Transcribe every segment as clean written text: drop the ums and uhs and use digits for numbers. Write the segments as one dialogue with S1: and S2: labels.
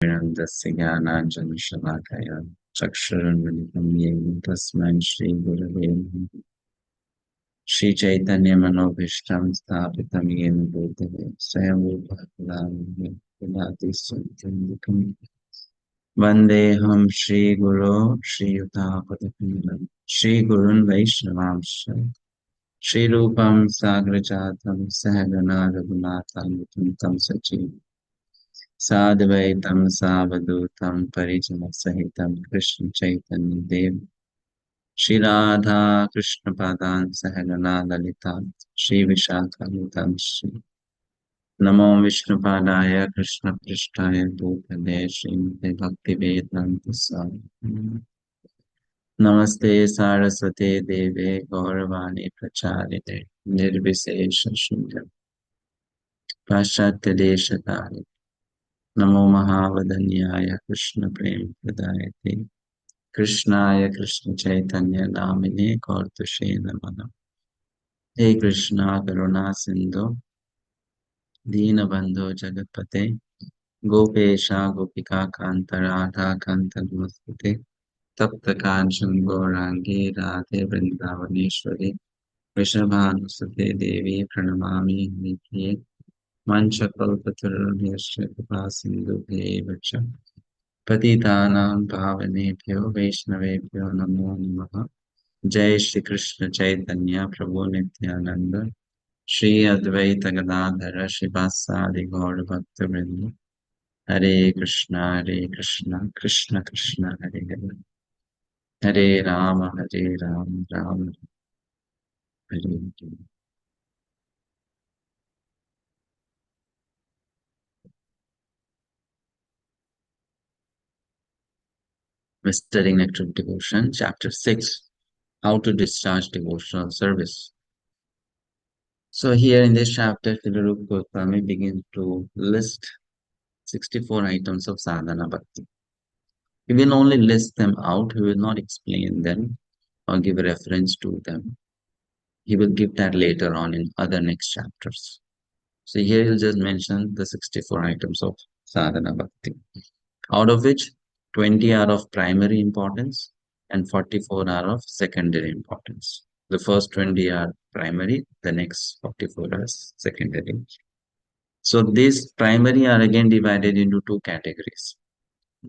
S1: Vedantस्य ज्ञानाञ्जनशलाकया चक्षुरुन्मिलितं येन तस्मै श्रीगुरवे नमः। श्रीचैतन्यमनोभीष्टं स्थापितं येन भूतले स्वयं रूपः ददाति स्वयं वन्देऽहं श्रीगुरो श्रीयुतापदकमलं श्रीगुरुन् वैष्णवांश्च श्रीरूपं साग्रजातं सहगणा रघुनाथान्वितं तं सजीवम् साद्वैतं सावधूतं परिजनसहितं कृष्ण चैतन्य देव श्री राधा कृष्ण पादान् सहगणा ललिता श्री विशाखान्वितं श्री नमो विष्णुपादाय कृष्ण पृष्ठाय भूतले श्रीमते भक्तिवेदान्त स्वामी नमस्ते सारस्वते देवे गौरवाणी प्रचारिते निर्विशेष शून्य पाश्चात्य देशकाले नमो महावदन्याय कृष्ण प्रेम प्रदायते कृष्णाय कृष्ण चैतन्य नामिने गौरतुषे नमः। हे कृष्णा करुणा सिंधु दीनबंधो जगतपते गोपेशा गोपिका कांत राधा कांत नमस्ते तप्त कांचन गौरांगी राधे वृंदावनेश्वरी वृषभानुसुते देवी प्रणमामि हरिप्रिये मंचकल्पतरुभ्यश्च कृपा सिन्धुभ्येव च पतितानां पावनेभ्यो वैष्णवेभ्यो नमो नमः। जय श्री कृष्ण चैतन्य प्रभु नित्यानंद श्री अद्वैत गदाधर शिवासादि गौर भक्त वृंद हरे Krishna Krishna Krishna Hare Hare Hare Ram Ram Ram Hare Hare. We're studying Nectar of Devotion, Chapter 6, How to Discharge Devotional Service. So here in this chapter, Srila Rupa Goswami begins to list 64 items of sadhana bhakti. He will only list them out, he will not explain them or give a reference to them. He will give that later on in other next chapters. So here he'll just mention the 64 items of sadhana bhakti, out of which 20 are of primary importance and 44 are of secondary importance. The first 20 are primary, the next 44 are secondary. So these primary are again divided into two categories,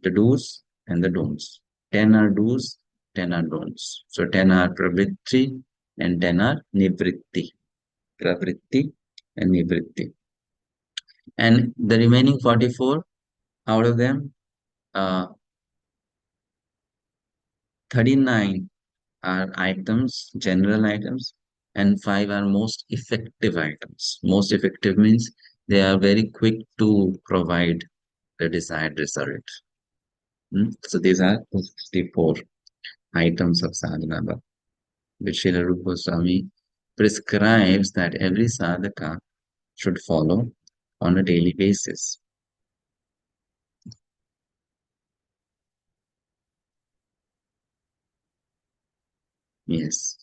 S1: the do's and the don'ts. 10 are do's, 10 are don'ts. So 10 are pravritti and 10 are nivritti. Pravritti and nivritti. And the remaining 44, out of them, uh, 39 are items, general items, and 5 are most effective items. Most effective means they are very quick to provide the desired result. So these are the 64 items of sadhana, which Srila Rupa Goswami prescribes that every sadhaka should follow on a daily basis. Yes.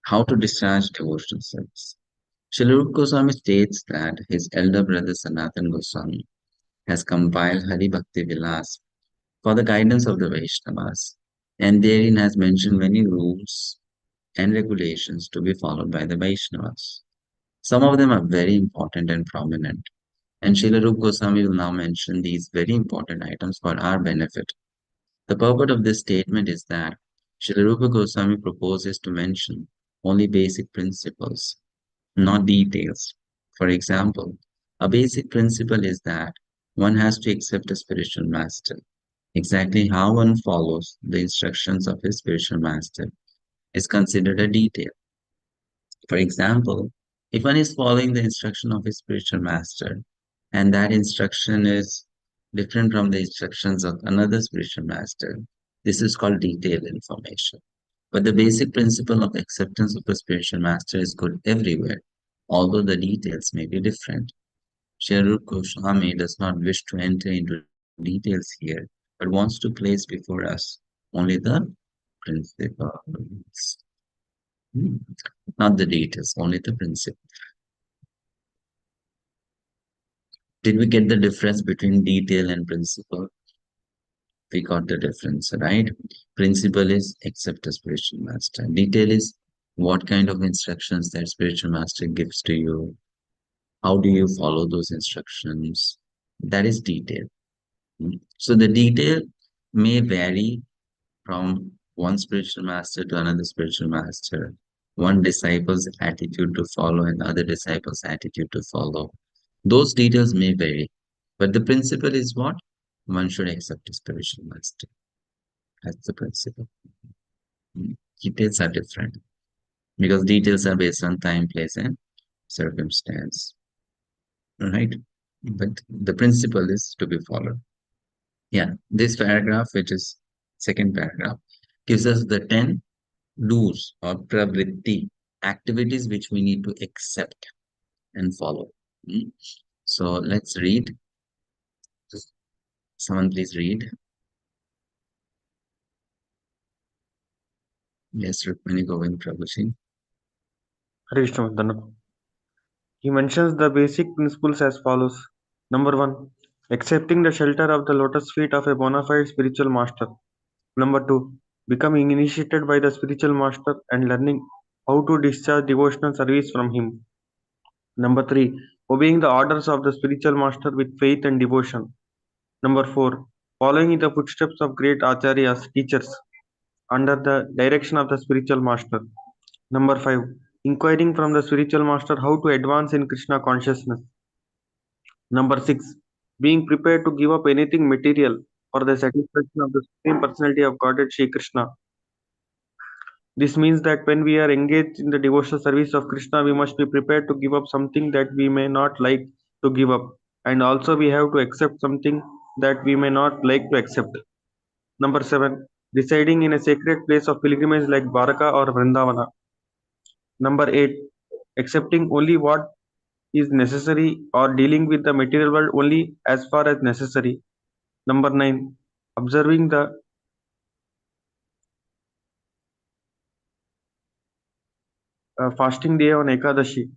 S1: How to discharge devotional service. Srila Rupa Goswami states that his elder brother Sanatan Goswami has compiled Hari Bhakti Vilas for the guidance of the Vaishnavas, and therein has mentioned many rules and regulations to be followed by the Vaishnavas. Some of them are very important and prominent, and Srila Rupa Goswami will now mention these very important items for our benefit. The purport of this statement is that Srila Rupa Goswami proposes to mention only basic principles, not details. For example, a basic principle is that one has to accept a spiritual master. Exactly how one follows the instructions of his spiritual master is considered a detail. For example, if one is following the instruction of his spiritual master and that instruction is different from the instructions of another spiritual master, this is called detailed information. But the basic principle of acceptance of the spiritual master is good everywhere, although the details may be different. Sri Goswami does not wish to enter into details here, but wants to place before us only the principles. Not the details, only the principle. Did we get the difference between detail and principle? We got the difference, right? Principle is accept a spiritual master. Detail is what kind of instructions that spiritual master gives to you. How do you follow those instructions? That is detail. So the detail may vary from one spiritual master to another spiritual master, one disciple's attitude to follow and other disciple's attitude to follow. Those details may vary, but the principle is what? One should accept a spiritual master. That's the principle. Details are different because details are based on time, place, and circumstance, right? But the principle is to be followed. Yeah, this paragraph, which is second paragraph, gives us the 10 do's or pravritti, activities which we need to accept and follow. Hmm. So let's read. Someone please read. Yes, Rukmini Govind Prabhuji.
S2: Hare Krishna Vandana. He mentions the basic principles as follows. Number 1. Accepting the shelter of the lotus feet of a bona fide spiritual master. Number 2. Becoming initiated by the spiritual master and learning how to discharge devotional service from him. Number 3. Obeying the orders of the spiritual master with faith and devotion. Number 4. Following in the footsteps of great acharyas, teachers, under the direction of the spiritual master. Number 5. Inquiring from the spiritual master how to advance in Krishna consciousness. Number 6. Being prepared to give up anything material for the satisfaction of the Supreme Personality of Godhead Shri Krishna. This means that when we are engaged in the devotional service of Krishna, we must be prepared to give up something that we may not like to give up, and also we have to accept something that we may not like to accept. Number 7. Residing in a sacred place of pilgrimage like Dwarka or Vrindavana. Number 8. Accepting only what is necessary or dealing with the material world only as far as necessary. Number 9. Observing the fasting day on Ekadashi.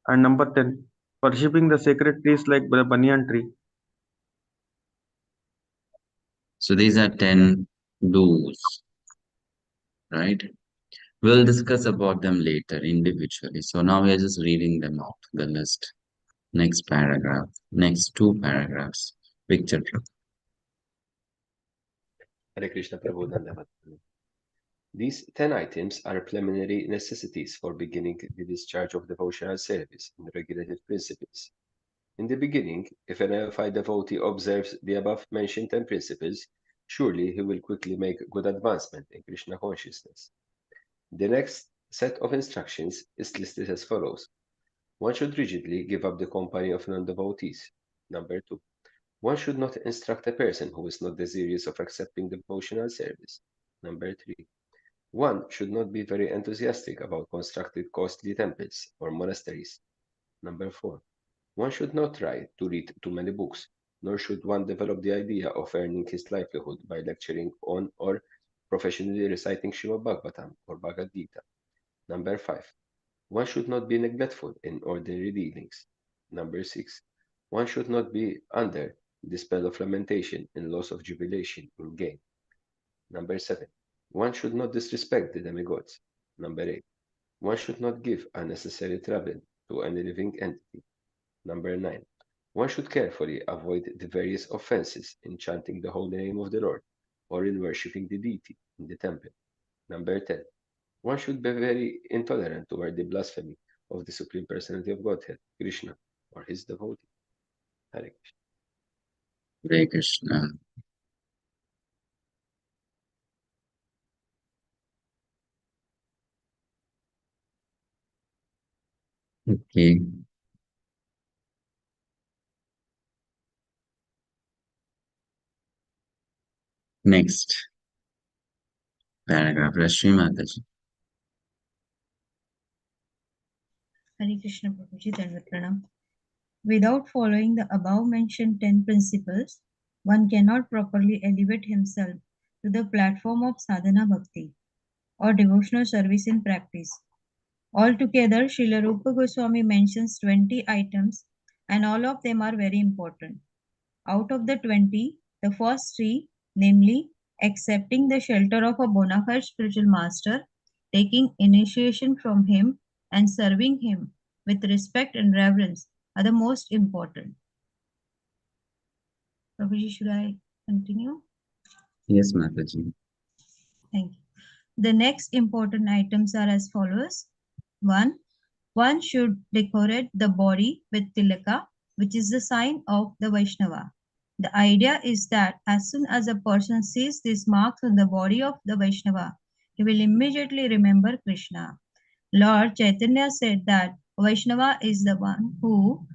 S2: And number 10. Worshipping the sacred trees like the banyan tree.
S1: So these are 10 do's, right? We'll discuss about them later individually. So now we are just reading them out, the list. Next paragraph, next two paragraphs. Picture.
S3: Hare Krishna Prabhu Dandavat. These 10 items are preliminary necessities for beginning the discharge of devotional service in regulative principles. In the beginning, if a neophyte devotee observes the above mentioned 10 principles, surely he will quickly make good advancement in Krishna consciousness. The next set of instructions is listed as follows. One should rigidly give up the company of non-devotees. Number 2. One should not instruct a person who is not desirous of accepting devotional service. Number 3. One should not be very enthusiastic about constructed costly temples or monasteries. Number 4. One should not try to read too many books, nor should one develop the idea of earning his livelihood by lecturing on or professionally reciting Srimad Bhagavatam or Bhagavad Gita. Number 5. One should not be neglectful in ordinary dealings. Number 6. One should not be under the spell of lamentation and loss of jubilation in gain. Number 7. One should not disrespect the demigods. Number 8. One should not give unnecessary trouble to any living entity. Number 9. One should carefully avoid the various offenses in chanting the holy name of the Lord or in worshipping the deity in the temple. Number 10. One should be very intolerant toward the blasphemy of the Supreme Personality of Godhead, Krishna, or his devotee. Hare Krishna.
S1: Hare Krishna. Okay. Next paragraph, Rashmi Mataji.
S4: Hare Krishna Prabhuji, Dandavat Pranam. Without following the above-mentioned 10 principles, one cannot properly elevate himself to the platform of sadhana bhakti or devotional service in practice. Altogether, Śrīla Rūpa Gosvāmī mentions 20 items and all of them are very important. Out of the 20, the first 3, namely accepting the shelter of a bona fide spiritual master, taking initiation from him, and serving him with respect and reverence, are the most important. Prabhuji, should I continue?
S1: Yes, Mataji.
S4: Thank you. The next important items are as follows. 1. One should decorate the body with tilaka, which is the sign of the Vaishnava. The idea is that as soon as a person sees these marks on the body of the Vaishnava, he will immediately remember Krishna. Lord Chaitanya said that Vaishnava is the one who,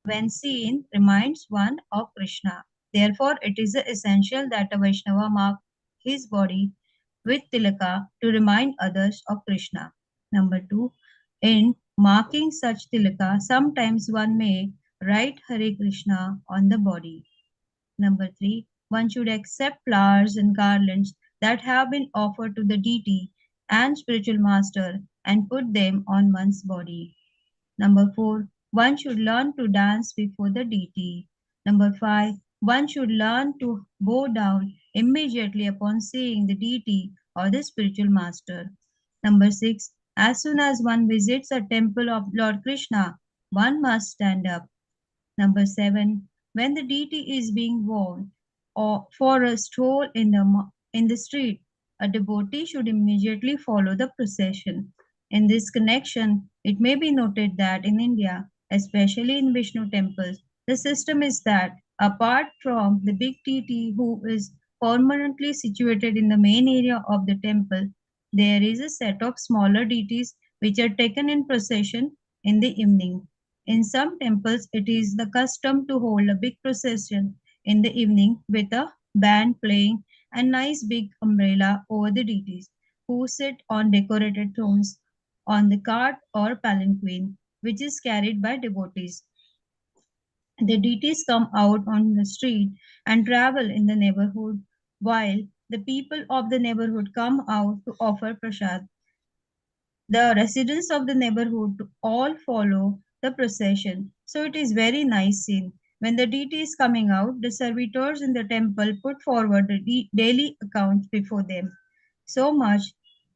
S4: when seen, reminds one of Krishna. Therefore, it is essential that a Vaishnava mark his body with tilaka to remind others of Krishna. Number 2. In marking such tilaka, sometimes one may write Hare Krishna on the body. Number 3. One should accept flowers and garlands that have been offered to the deity and spiritual master and put them on one's body. Number 4. One should learn to dance before the deity. Number 5. One should learn to bow down immediately upon seeing the deity or the spiritual master. Number 6. As soon as one visits a temple of Lord Krishna, one must stand up. Number 7. When the deity is being worn or for a stroll in the street, a devotee should immediately follow the procession. In this connection, it may be noted that in India, especially in Vishnu temples, the system is that apart from the big deity who is permanently situated in the main area of the temple, there is a set of smaller deities which are taken in procession in the evening. In some temples, it is the custom to hold a big procession in the evening with a band playing and nice big umbrella over the deities who sit on decorated thrones on the cart or palanquin, which is carried by devotees. The deities come out on the street and travel in the neighborhood, while the people of the neighborhood come out to offer prasad. The residents of the neighborhood all follow the procession. So it is very nice scene. When the deity is coming out, the servitors in the temple put forward the daily accounts before them. So much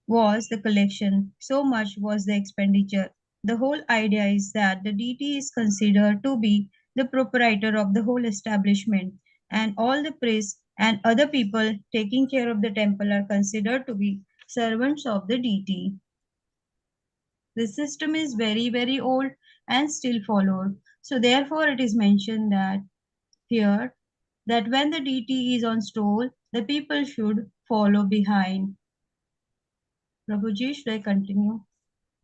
S4: was the collection, so much was the expenditure. The whole idea is that the deity is considered to be the proprietor of the whole establishment, and all the priests and other people taking care of the temple are considered to be servants of the deity. The system is very, very old and still followed. So therefore it is mentioned that here that when the deity is on stroll, the people should follow behind. Prabhuji, should I continue?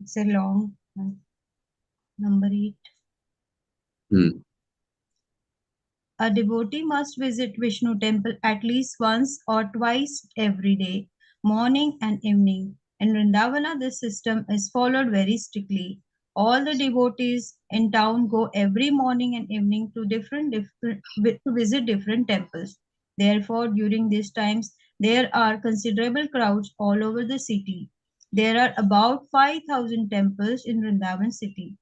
S4: It's a long one. Number 8. A devotee must visit Vishnu temple at least once or twice every day, morning and evening. In Vrindavana, this system is followed very strictly. All the devotees in town go every morning and evening to to visit different temples. Therefore, during these times, there are considerable crowds all over the city. There are about 5,000 temples in Vrindavan city.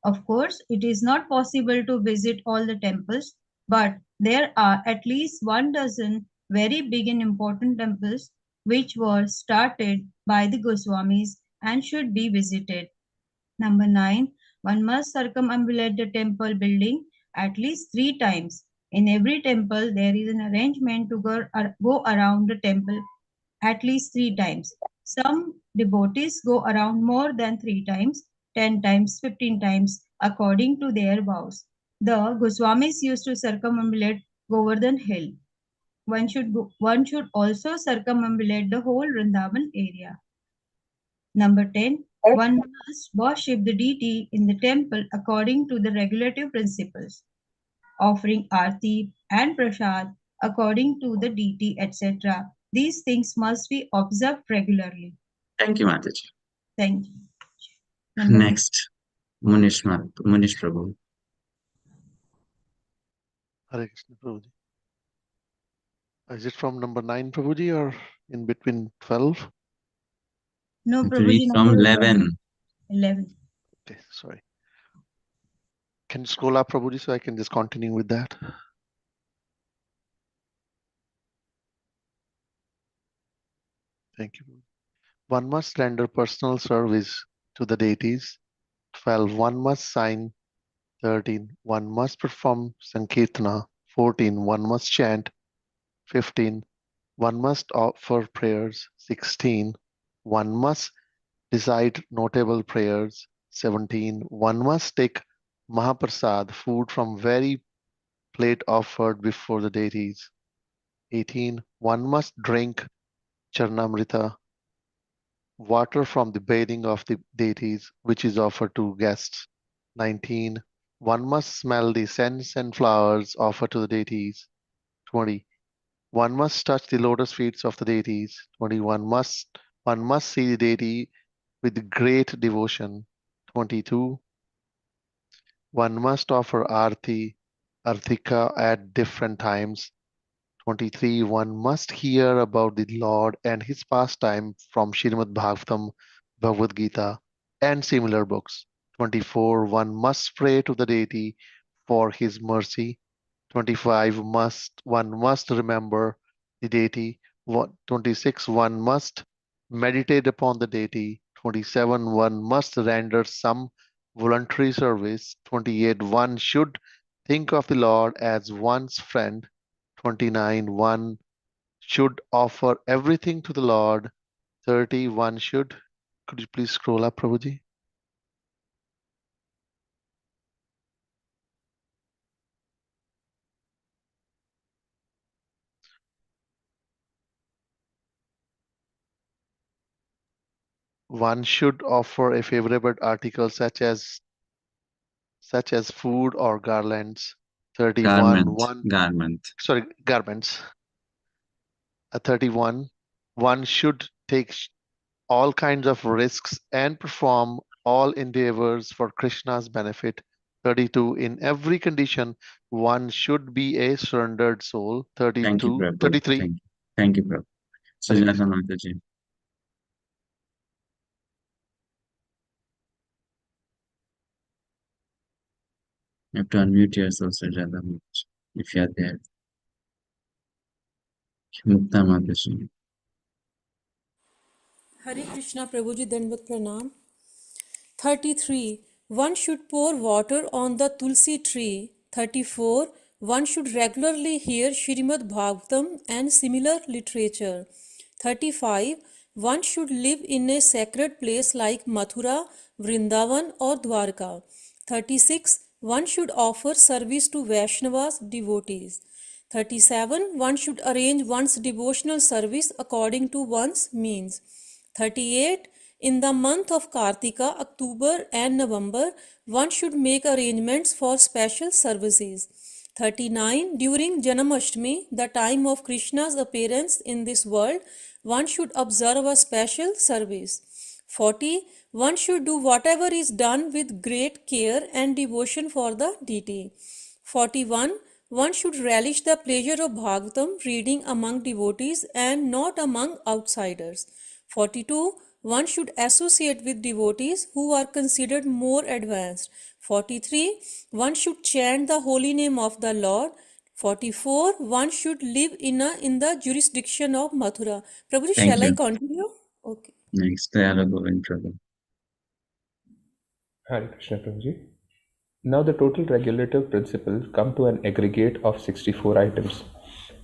S4: Of course, it is not possible to visit all the temples, but there are at least 12 very big and important temples which were started by the Gosvāmīs and should be visited. Number 9. One must circumambulate the temple building at least 3 times. In every temple, there is an arrangement to go around the temple at least 3 times. Some devotees go around more than 3 times, 10 times, 15 times, according to their vows. The Gosvāmīs used to circumambulate Govardhan Hill. One should also circumambulate the whole Vrindavan area. Number 10. One must worship the deity in the temple according to the regulative principles, offering arti and prasad according to the deity, etc. These things must be observed regularly.
S1: Thank you, Mataji.
S4: Thank you.
S1: Next, Munish Prabhu.
S5: Hare Krishna, Prabhuji. Is it from number 9, Prabhuji, or in between 12?
S4: No,
S1: Read
S4: Prabhuji,
S1: from
S4: number
S1: 11.
S4: 11.
S5: Okay, sorry. Can you scroll up, Prabhuji, so I can just continue with that? Thank you. One must render personal service to the deities. 12. One must sign. 13. One must perform Sankirtana. 14. One must chant. 15. One must offer prayers. 16. One must recite notable prayers. 17. One must take Mahaprasad, food from very plate offered before the deities. 18. One must drink Charnamrita, water from the bathing of the deities, which is offered to guests. 19. One must smell the scents and flowers offered to the deities. 20. One must touch the lotus feet of the deities. 21. One must see the deity with great devotion. 22. One must offer arti, artika at different times. 23. One must hear about the Lord and his pastime from Śrīmad Bhagavatam, Bhagavad Gita, and similar books. 24. One must pray to the deity for his mercy. 25. One must remember the deity. 26. One must meditate upon the deity. 27. One must render some voluntary service. 28. One should think of the Lord as one's friend. 29. One should offer everything to the Lord. 30. One should. Could you please scroll up, Prabhuji? One should offer a favorable article such as food or garlands. 31. Garments. 31. One should take all kinds of risks and perform all endeavors for Krishna's benefit. 32. In every condition, one should be a surrendered soul. 32.
S1: Thank you, Prabhu.
S5: 33.
S1: Thank you, Prabhu. Sujata Mataji. You have to unmute yourself, Sujata Mataji, if you are there. Mukta Mataji.
S6: Hare Krishna Prabhuji Dandavat Pranam. 33. One should pour water on the tulsi tree. 34. One should regularly hear Śrīmad Bhagavatam and similar literature. 35. One should live in a sacred place like Mathura, Vrindavan or Dwarka. 36. One should offer service to Vaishnavas, devotees. 37. One should arrange one's devotional service according to one's means. 38. In the month of Kartika, October and November, one should make arrangements for special services. 39. During Janmashtami, the time of Krishna's appearance in this world, one should observe a special service. 40. One should do whatever is done with great care and devotion for the deity. 41. One should relish the pleasure of Bhagavatam reading among devotees and not among outsiders. 42. One should associate with devotees who are considered more advanced. 43. One should chant the holy name of the Lord. 44. One should live in the jurisdiction of Mathura. Prabhuji, shall I continue? Okay.
S1: Next, Dayala Govind Prabhu.
S7: Hare Krishna Prabhuji. Now the total regulative principles come to an aggregate of 64 items.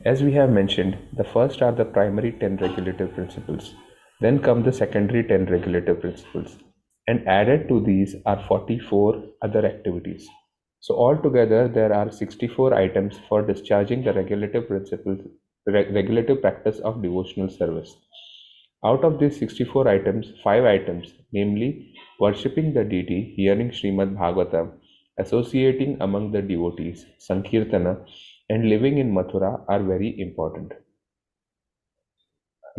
S7: As we have mentioned, the first are the primary 10 regulative principles. Then come the secondary 10 regulative principles. And added to these are 44 other activities. So altogether there are 64 items for discharging the regulative principles, regulative practice of devotional service. Out of these 64 items, 5 items, namely worshipping the deity, hearing Śrīmad Bhagavatam, associating among the devotees, Sankirtana, and living in Mathura are very important.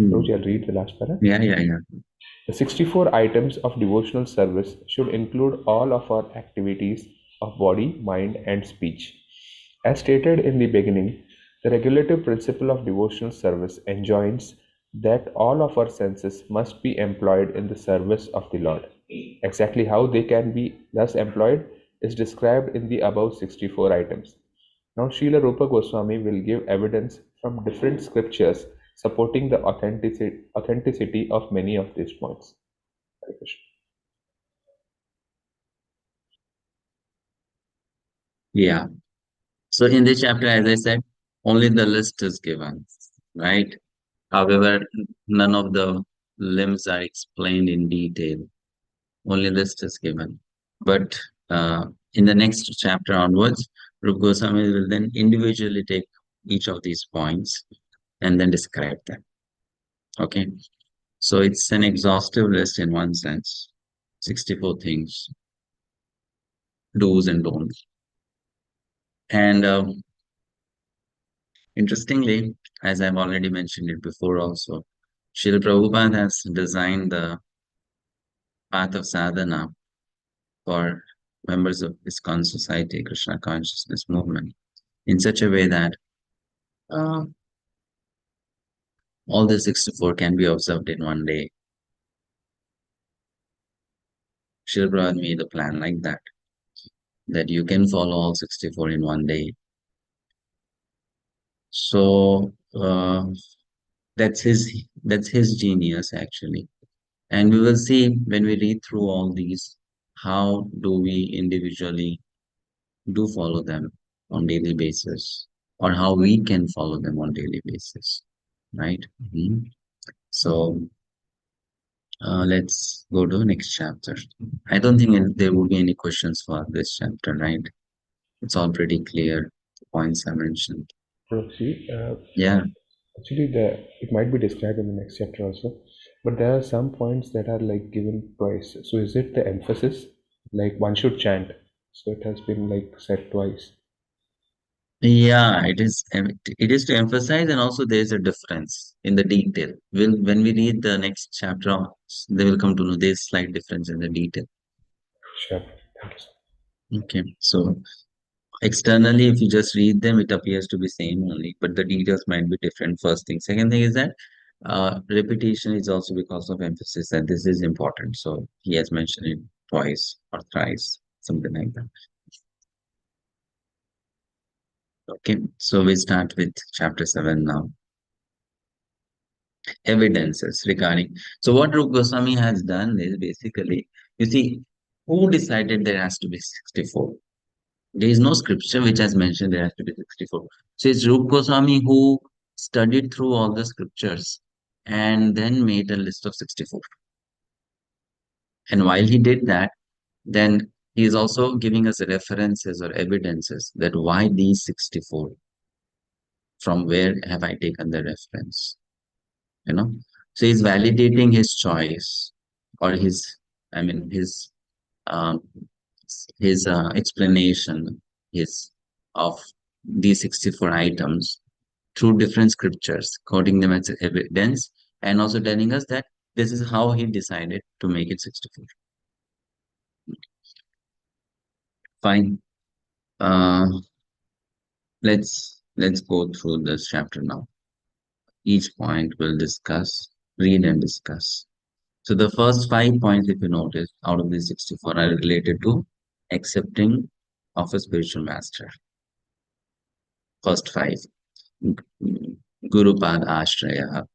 S7: Roji, I'll read the last paragraph.
S1: Yeah.
S7: The 64 items of devotional service should include all of our activities of body, mind, and speech. As stated in the beginning, the regulative principle of devotional service enjoins that all of our senses must be employed in the service of the Lord. Exactly how they can be thus employed is described in the above 64 items. Now, Śrīla Rūpa Gosvāmī will give evidence from different scriptures supporting the authenticity of many of these points. Hare Krishna.
S1: Yeah. So in this chapter, as I said, only the list is given, right? However, none of the limbs are explained in detail. Only list is given. But in the next chapter onwards, Rupa Goswami will then individually take each of these points and then describe them. Okay. So it's an exhaustive list in one sense. 64 things, do's and don'ts. And interestingly, as I've already mentioned it before also, Srila Prabhupada has designed the path of sadhana for members of iskcon society, Krishna consciousness movement, in such a way that all the 64 can be observed in one day. Srila Prabhupada made a plan like that you can follow all 64 in one day. So that's his genius actually. And we will see when we read through all these, how do we individually do follow them on daily basis, or how we can follow them on daily basis, right? So let's go to the next chapter. I don't think there will be any questions for this chapter, right? It's all pretty clear, the points I mentioned.
S7: Yeah. Actually, it might be described in the next chapter also, but there are some points that are like given twice. So is it the emphasis, like one should chant? So it has been like said twice.
S1: Yeah, it is to emphasize, and also there is a difference in the detail. When we read the next chapter, they will come to know there's slight difference in the detail.
S7: Sure. Thank you.
S1: Okay, so externally, if you just read them, it appears to be same only, but the details might be different. First thing. Second thing is that repetition is also because of emphasis, and this is important. So he has mentioned it twice or thrice, something like that. Okay, so we start with chapter 7 now. Evidences regarding. So what Rupa Goswami has done is basically, you see, who decided there has to be 64? There is no scripture which has mentioned there has to be 64. So it's Rupa Goswami who studied through all the scriptures and then made a list of 64. And while he did that, then he is also giving us references or evidences that why these 64. From where have I taken the reference? So he's validating his choice or his explanation of these 64 items through different scriptures, quoting them as evidence, and also telling us that this is how he decided to make it 64. Fine. Let's go through this chapter now. Each point we'll read and discuss. So the first 5 points, if you notice, out of these 64 are related to accepting of a spiritual master. First 5. Guru Pad Ashraya.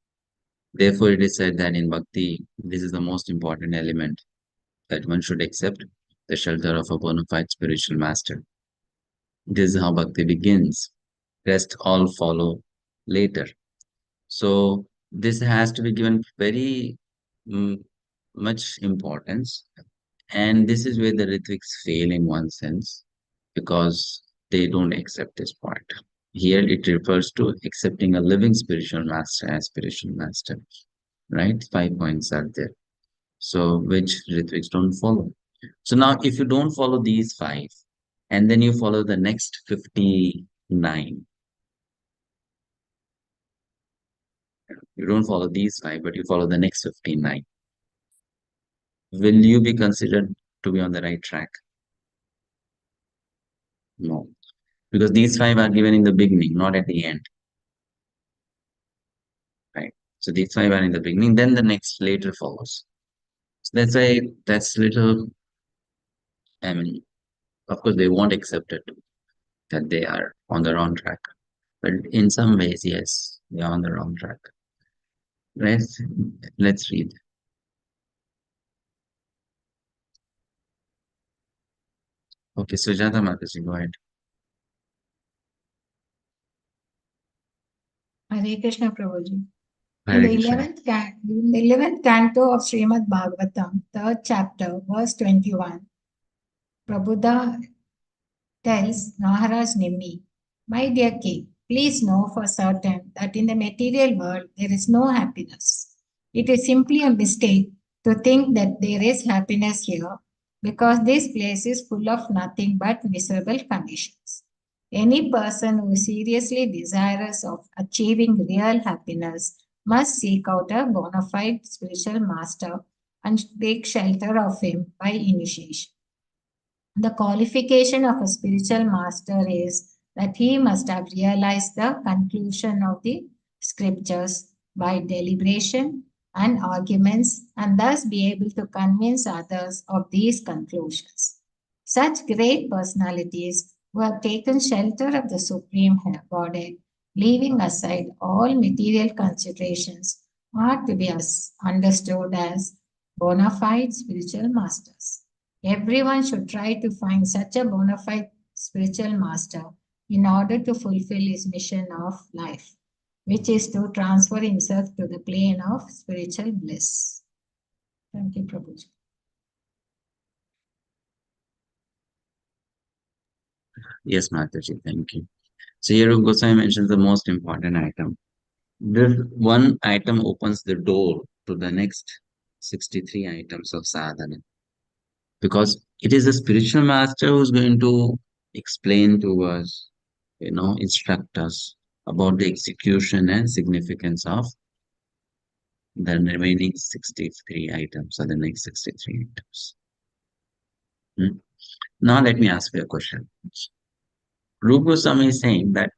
S1: Therefore, it is said that in Bhakti, this is the most important element, that one should accept the shelter of a bona fide spiritual master. This is how Bhakti begins. Rest all follow later. So this has to be given very much importance. And this is where the Ritviks fail in one sense, because they don't accept this point. Here it refers to accepting a living spiritual master as spiritual master, right? 5 points are there. So which Ritviks don't follow. So now if you don't follow these 5, and then you follow the next 59, you don't follow these 5, but you follow the next 59, will you be considered to be on the right track? No, because these 5 are given in the beginning, not at the end. Right? So these 5 are in the beginning, then the next later follows. So that's why that's little, Of course, they won't accept it that they are on the wrong track. But in some ways, yes, they are on the wrong track. Let's read. Okay, Sujata Mataji, go ahead.
S8: Hare Krishna Prabhuji.
S1: Hare
S8: In the
S1: Krishna.
S8: 11th canto of Srimad Bhagavatam, 3rd chapter, verse 21, Prabhupada tells Maharaj Nimmi, "My dear king, please know for certain that in the material world there is no happiness. It is simply a mistake to think that there is happiness here because this place is full of nothing but miserable conditions. Any person who is seriously desirous of achieving real happiness must seek out a bona fide spiritual master and take shelter of him by initiation. The qualification of a spiritual master is that he must have realized the conclusion of the scriptures by deliberation and arguments and thus be able to convince others of these conclusions. Such great personalities who have taken shelter of the Supreme Godhead, leaving aside all material considerations, are to be understood as bona fide spiritual masters. Everyone should try to find such a bona fide spiritual master in order to fulfill his mission of life, which is to transfer himself to the plane of spiritual bliss. Thank you, Prabhuji.
S1: Yes, Mataji, thank you. So here Goswami mentions the most important item. This one item opens the door to the next 63 items of sadhana. Because it is the spiritual master who's going to explain to us, instruct us about the execution and significance of the remaining 63 items or the next 63 items. Now let me ask you a question. Rūpa Goswami is saying that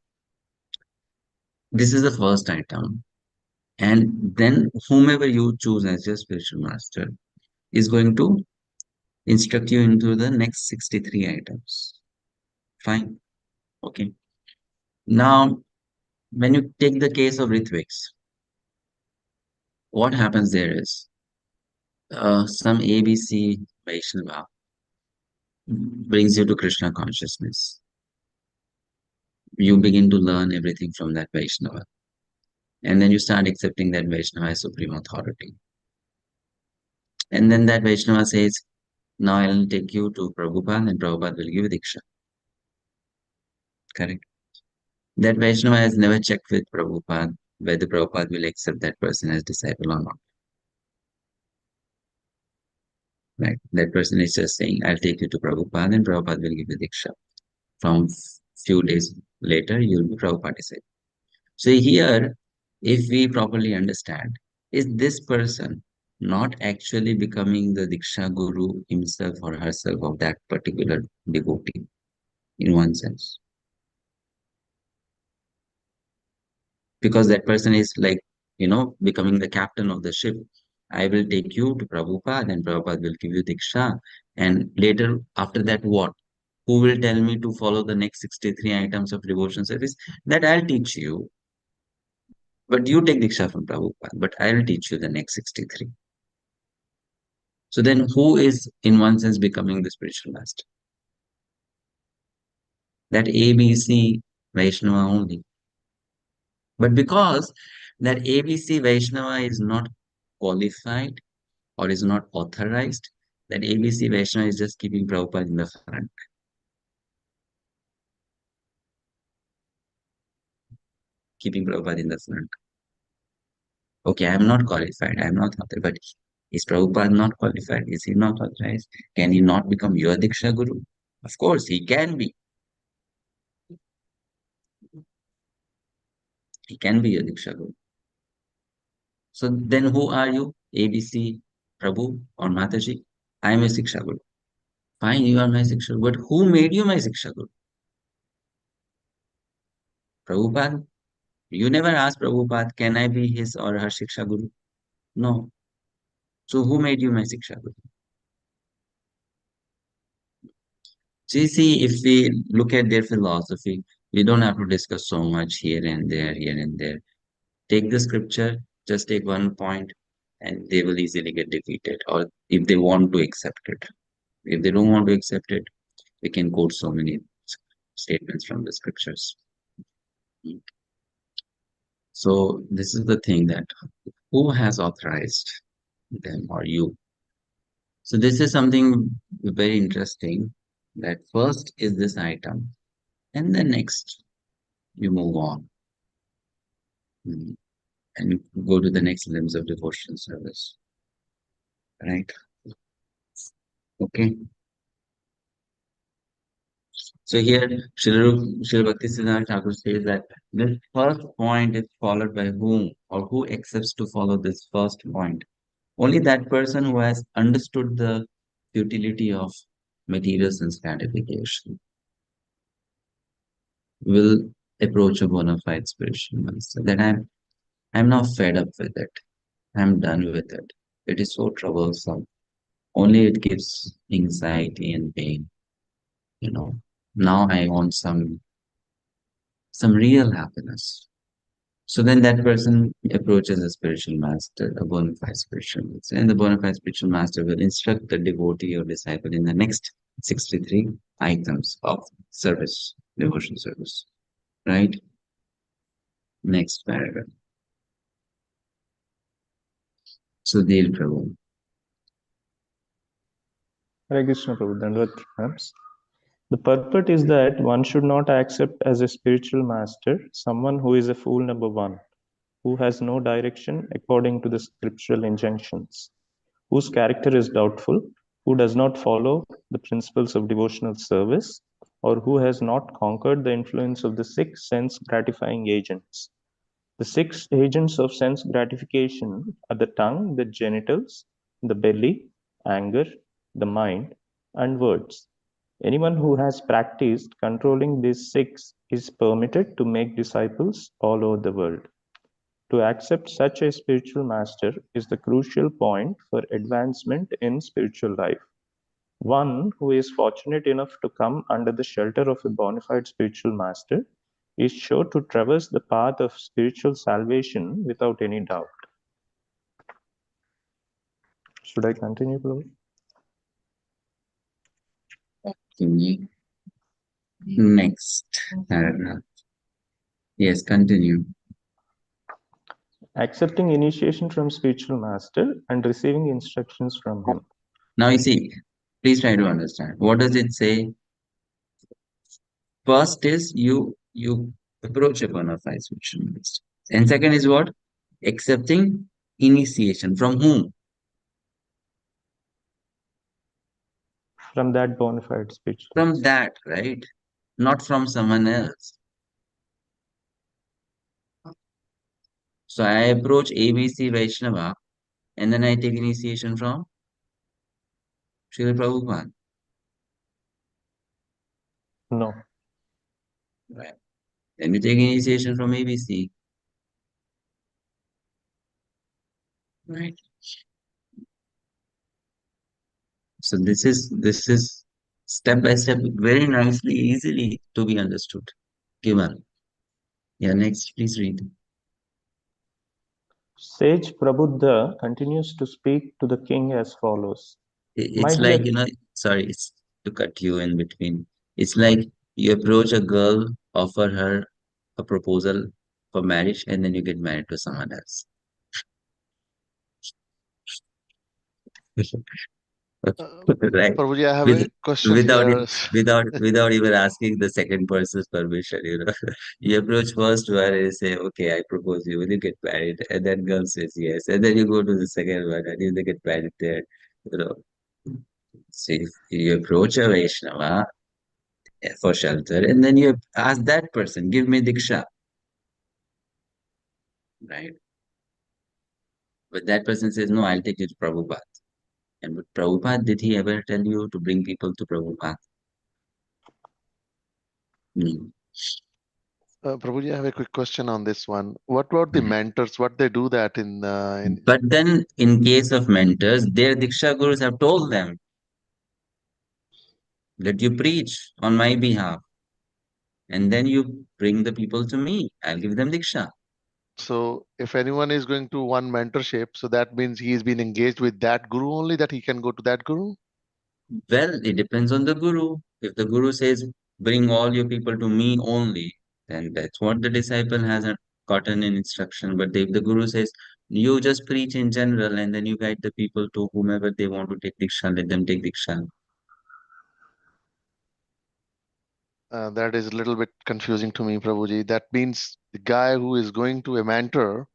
S1: this is the first item, and then whomever you choose as your spiritual master is going to instruct you into the next 63 items. Fine. Okay. Now, when you take the case of Ritviks, what happens there is some ABC Vaishnava brings you to Krishna consciousness. You begin to learn everything from that Vaishnava. And then you start accepting that Vaishnava as supreme authority. And then that Vaishnava says, now I'll take you to Prabhupada and Prabhupada will give you Diksha. Correct? That Vaishnava has never checked with Prabhupada whether Prabhupada will accept that person as disciple or not. Right? That person is just saying, I'll take you to Prabhupada and Prabhupada will give you Diksha. From few days later, you'll be Prabhupada disciple. So here, if we properly understand, is this person not actually becoming the Diksha Guru himself or herself of that particular devotee in one sense? Because that person is like, becoming the captain of the ship. I will take you to Prabhupada and Prabhupada will give you Diksha. And later, after that, what? Who will tell me to follow the next 63 items of devotion service? That I'll teach you. But you take Diksha from Prabhupada, but I'll teach you the next 63. So then who is, in one sense, becoming the spiritual master? That ABC Vaishnava only. But because that ABC Vaishnava is not qualified or is not authorized, that ABC Vaishnava is just keeping Prabhupada in the front. Keeping Prabhupada in the front. Okay, I am not qualified, I am not authorized, but is Prabhupada not qualified? Is he not authorized? Can he not become your Diksha Guru? Of course, he can be. He can be your Diksha Guru. So then who are you? ABC, Prabhu or Mataji? I am a Siksha Guru. Fine, you are my Siksha Guru. But who made you my Siksha Guru? Prabhupada? You never asked Prabhupada, can I be his or her Siksha Guru? No. So who made you my Siksha Guru? So you see, if we look at their philosophy, we don't have to discuss so much here and there, here and there. Take the scripture, just take one point, and they will easily get defeated. Or if they want to accept it. If they don't want to accept it, we can quote so many statements from the scriptures. So this is the thing, that who has authorized them, or you? So this is something very interesting, that first is this item, and then next you move on. And go to the next limbs of devotional service. Right? Okay. So here, Śrīla Bhakti-siddhanta Thakur says that this first point is followed by whom, or who accepts to follow this first point. Only that person who has understood the futility of material sense gratification will approach a bona fide spiritual master. That I'm now fed up with it. I'm done with it. It is so troublesome. Only it gives anxiety and pain. Now I want some real happiness. So then that person approaches a spiritual master, a bona fide spiritual master, and the bona fide spiritual master will instruct the devotee or disciple in the next 63 items of service, devotional service. Right? Next paragraph. Sudhir Prabhu.
S7: Hare Krishna Prabhu, Dandavat Pranams. The purport is that one should not accept as a spiritual master someone who is a fool number one, who has no direction according to the scriptural injunctions, whose character is doubtful, who does not follow the principles of devotional service, or who has not conquered the influence of the 6 sense-gratifying agents. The 6 agents of sense gratification are the tongue, the genitals, the belly, anger, the mind, and words. Anyone who has practiced controlling these 6 is permitted to make disciples all over the world. To accept such a spiritual master is the crucial point for advancement in spiritual life. One who is fortunate enough to come under the shelter of a bona fide spiritual master is sure to traverse the path of spiritual salvation without any doubt. Should I continue, Prabhu?
S1: Next paragraph. Yes, continue.
S7: Accepting initiation from spiritual master and receiving instructions from him.
S1: Now you see, please try to understand. What does it say? First is you approach a bona fide spiritual master. And second is what? Accepting initiation. From whom?
S7: From that bona fide spiritual
S1: From
S7: master.
S1: that, right? Not from someone else. So I approach ABC Vaishnava and then I take initiation from Śrīla Prabhupada.
S7: No.
S1: Right. Then you take initiation from ABC. Right. So this is step by step, very nicely, easily to be understood. Given. Yeah, next, please read.
S7: Sage Prabuddha continues to speak to the king as follows.
S1: It's like, sorry, it's to cut you in between. It's like you approach a girl, offer her a proposal for marriage, and then you get married to someone else. Right.
S5: Prabhuji, I have a question
S1: without even asking the second person's permission, You approach first one and you say, okay, I propose you, will you get married? And then girl says yes. And then you go to the second one and you get married there. So if you approach a Vaishnava for shelter, and then you ask that person, give me Diksha. Right? But that person says, no, I'll take you to Prabhupada. And with Prabhupada, did he ever tell you to bring people to Prabhupada?
S5: Prabhuji, I have a quick question on this one. What about the mentors? What they do that in
S1: But then in case of mentors, their Diksha Gurus have told them. that you preach on my behalf, and then you bring the people to me. I'll give them Diksha.
S5: So if anyone is going to one mentorship, so that means he's been engaged with that guru only, that he can go to that guru.
S1: Well, it depends on the guru. If the guru says, bring all your people to me only, then that's what the disciple has gotten in instruction. But if the guru says, you just preach in general and then you guide the people to whomever they want to take Diksha, let them take Diksha.
S5: That is a little bit confusing to me, Prabhuji. That means the guy who is going to a mentor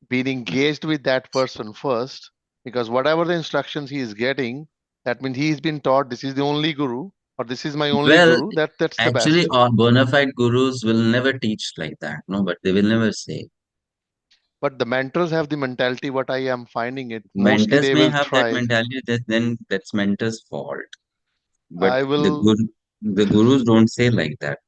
S5: being engaged with that person first, because whatever the instructions he is getting, that means he's been taught this is the only guru or this is my only
S1: Well,
S5: guru. That's the
S1: actually,
S5: best.
S1: all bona fide gurus will never teach like that. No, but they will never say.
S5: But the mentors have the mentality. What I am finding it mostly
S1: Mentors
S5: they
S1: may
S5: will
S1: have that
S5: thrive.
S1: mentality that then that's mentor's fault. But
S5: I will,
S1: the gurus don't say like that.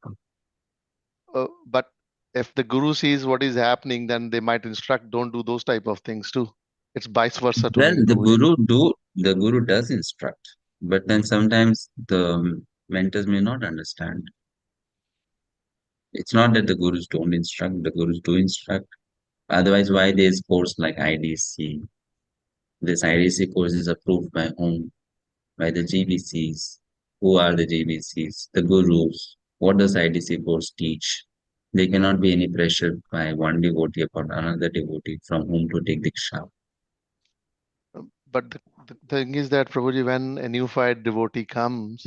S5: but if the guru sees what is happening, then they might instruct, don't do those type of things too. It's vice versa to
S1: Well,
S5: me, Prabhuji.
S1: the guru does instruct, but then sometimes the mentors may not understand. It's not that the gurus don't instruct, the gurus do instruct. Otherwise, why there's course like IDC? This IDC course is approved by whom? By the GBCs. Who are the GBCs? The gurus. What does IDC course teach? There cannot be any pressure by one devotee upon another devotee from whom to take Diksha.
S5: But the thing is that, Prabhuji, when a neophyte devotee comes,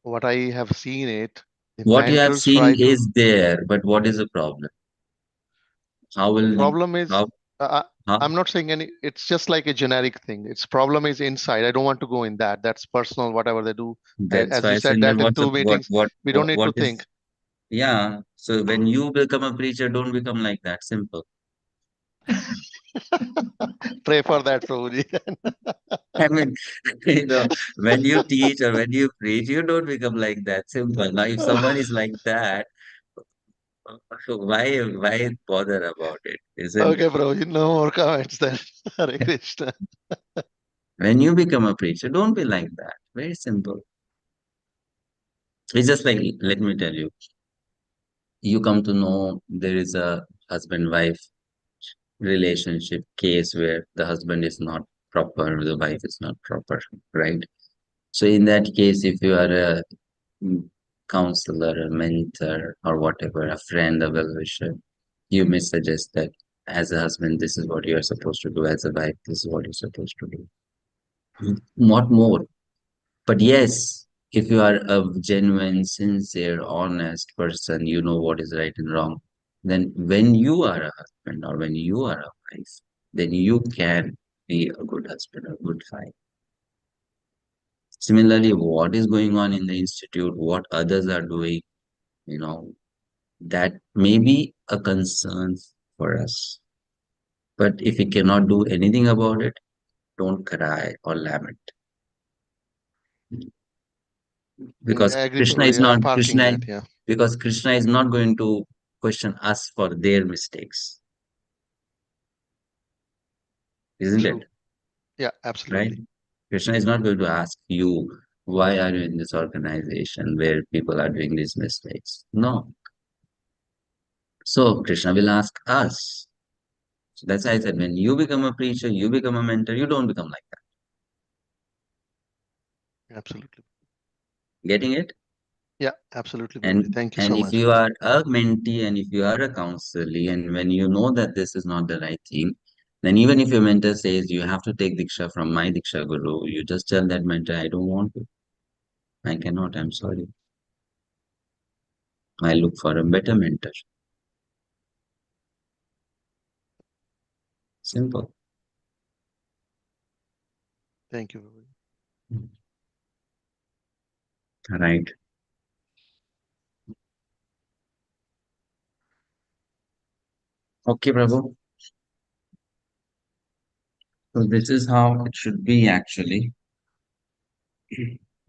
S5: what I have seen it, the
S1: What you have
S5: mentors
S1: seen
S5: try to.
S1: is there, but what is the problem? How
S5: The
S1: will
S5: problem is,
S1: how how
S5: I'm not saying any. It's just like a generic thing. Its problem is inside. I don't want to go in that. That's personal. Whatever they do,
S1: that's
S5: as
S1: why
S5: you
S1: I
S5: said
S1: said that
S5: that in two meetings, we don't need
S1: what
S5: to think.
S1: is yeah. So when you become a preacher, don't become like that. Simple.
S5: Pray for that, Prabhuji.
S1: I mean, when you teach or when you preach, you don't become like that. Simple. Now, if someone is like that, so why bother about it? Isn't it?
S5: Okay, Prabhuji, no more comments then. Hare Krishna.
S1: When you become a preacher, don't be like that. Very simple. It's just like, let me tell you, you come to know there is a husband-wife relationship case where the husband is not proper, the wife is not proper, right? So in that case, if you are a counselor, a mentor, or whatever, a friend, a well-wisher, you may suggest that as a husband, this is what you are supposed to do. As a wife, this is what you're supposed to do. What more? But yes, if you are a genuine, sincere, honest person, you know what is right and wrong. Then when you are a husband or when you are a wife, then you can be a good husband or good wife. Similarly, what is going on in the institute, what others are doing, you know, that may be a concern for us. But if we cannot do anything about it, don't cry or lament. Because
S5: I agree, Prabhuji. I'm parking that. Yeah,
S1: Krishna is not going to question us for their mistakes, isn't it?
S5: true. Yeah,
S1: Right?
S5: absolutely.
S1: Krishna is not going to ask you, why are you in this organization where people are doing these mistakes? No. So Krishna will ask us. So that's why I said, when you become a preacher, you become a mentor, you don't become like that.
S5: Absolutely.
S1: Getting it?
S5: Yeah, absolutely,
S1: And
S5: Prabhuji. Thank you
S1: and
S5: so
S1: if
S5: much.
S1: you are a mentee and if you are a counselee, and when you know that this is not the right thing, then even if your mentor says you have to take Diksha from my Diksha Guru, you just tell that mentor, I don't want to. I cannot, I'm sorry. I look for a better mentor. Simple.
S5: Thank you, Prabhuji.
S1: Right. Okay, Prabhu. So this is how it should be actually.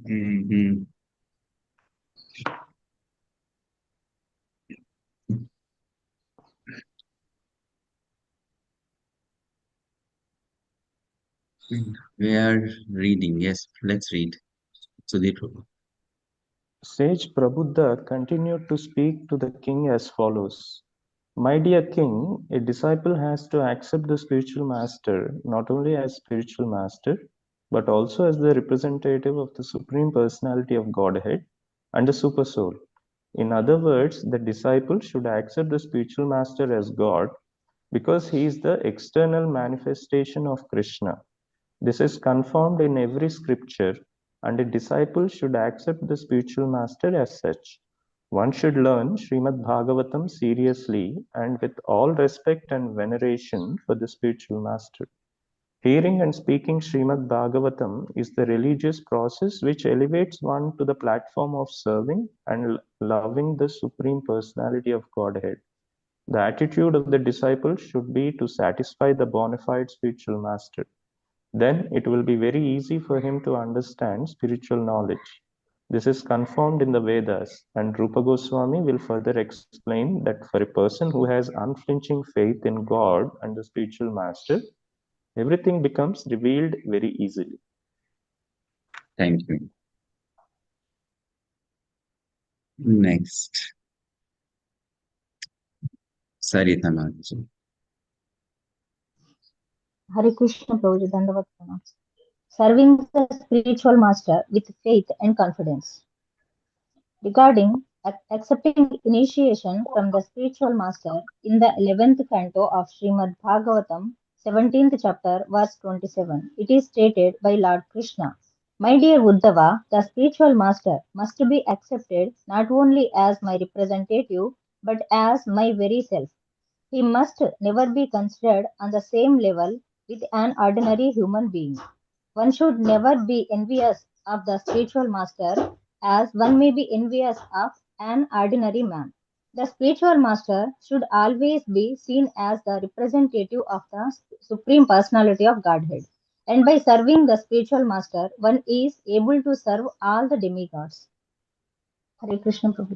S1: Mhm. We are reading. Yes, let's read. Sudeep Rūpa.
S7: Sage Prabuddha continued to speak to the king as follows. My dear king, a disciple has to accept the spiritual master not only as spiritual master, but also as the representative of the Supreme Personality of Godhead and the Super Soul. In other words, the disciple should accept the spiritual master as God because he is the external manifestation of Krishna. This is confirmed in every scripture, and a disciple should accept the spiritual master as such. One should learn Srimad Bhagavatam seriously and with all respect and veneration for the spiritual master. Hearing and speaking Srimad Bhagavatam is the religious process which elevates one to the platform of serving and loving the Supreme Personality of Godhead. The attitude of the disciple should be to satisfy the bona fide spiritual master. Then it will be very easy for him to understand spiritual knowledge. This is confirmed in the Vedas, and Rūpa Gosvāmī will further explain that for a person who has unflinching faith in God and the spiritual master, everything becomes revealed very easily.
S1: Thank you. Next, Sarita Mataji.
S9: Hare Krishna Prabhuji, Dandavat Pranam. Serving the spiritual master with faith and confidence. Regarding accepting initiation from the spiritual master in the 11th canto of Srimad Bhagavatam, 17th chapter, verse 27, it is stated by Lord Krishna, My dear Uddhava, the spiritual master must be accepted not only as my representative, but as my very self. He must never be considered on the same level with an ordinary human being. One should never be envious of the spiritual master as one may be envious of an ordinary man. The spiritual master should always be seen as the representative of the Supreme Personality of Godhead. And by serving the spiritual master, one is able to serve all the demigods. Hare Krishna Prabhu.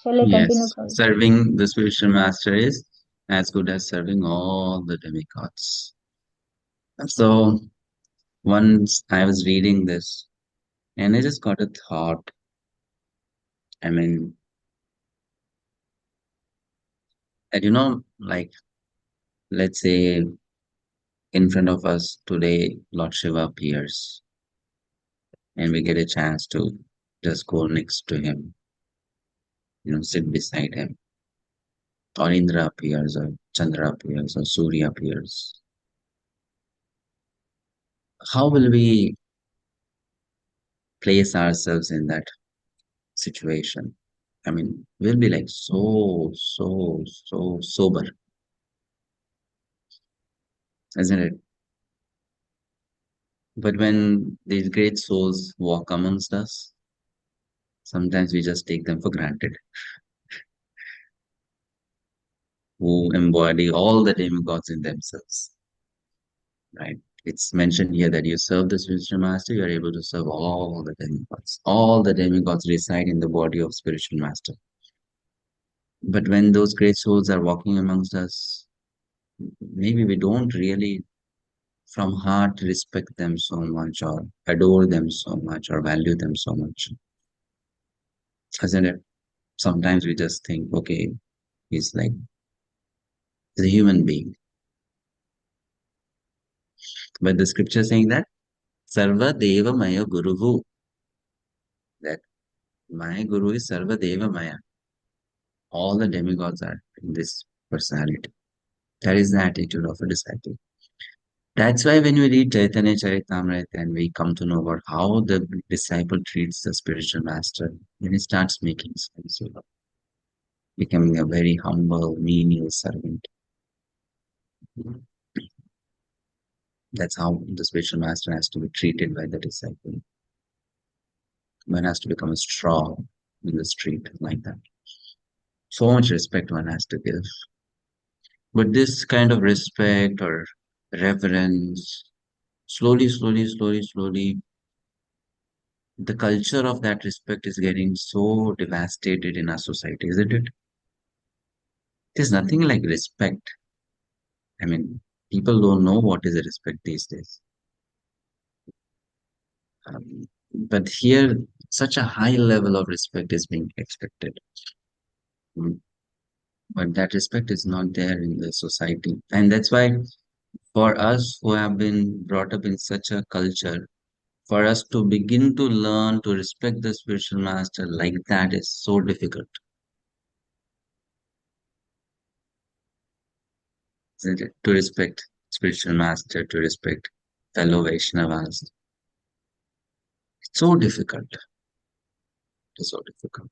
S9: Shall I continue,
S1: Yes,
S9: Prabhu?
S1: serving the spiritual master is as good as serving all the demigods. So once I was reading this and I just got a thought. I mean, that like, let's say in front of us today, Lord Shiva appears and we get a chance to just go next to him, sit beside him. Or Indra appears, or Chandra appears, or Surya appears. How will we place ourselves in that situation? I mean, we'll be like so sober, isn't it? But when these great souls walk amongst us, sometimes we just take them for granted, who embody all the demigods in themselves, right? It's mentioned here that you serve the spiritual master, you are able to serve all the demigods. All the demigods reside in the body of spiritual master. But when those great souls are walking amongst us, maybe we don't really from heart respect them so much or adore them so much or value them so much. Isn't it? Sometimes we just think, okay, he's a human being. But the scripture is saying that Sarva Deva Maya Guruhu, that my Guru is Sarva Deva Maya. All the demigods are in this personality. That is the attitude of a disciple. That's why when we read Chaitanya Charitamrita and we come to know about how the disciple treats the spiritual master, then it starts making sense, becoming a very humble, menial servant. That's how the spiritual master has to be treated by the disciple. One has to become a straw in the street like that. So much respect one has to give. But this kind of respect or reverence, slowly, the culture of that respect is getting so devastated in our society, isn't it? There's nothing like respect. I mean, people don't know what is a respect these days. But here, such a high level of respect is being expected. But that respect is not there in the society. And that's why, for us who have been brought up in such a culture, for us to begin to learn to respect the spiritual master like that is so difficult, isn't it? To respect spiritual master, to respect fellow Vaishnavas. It's so difficult. It's so difficult.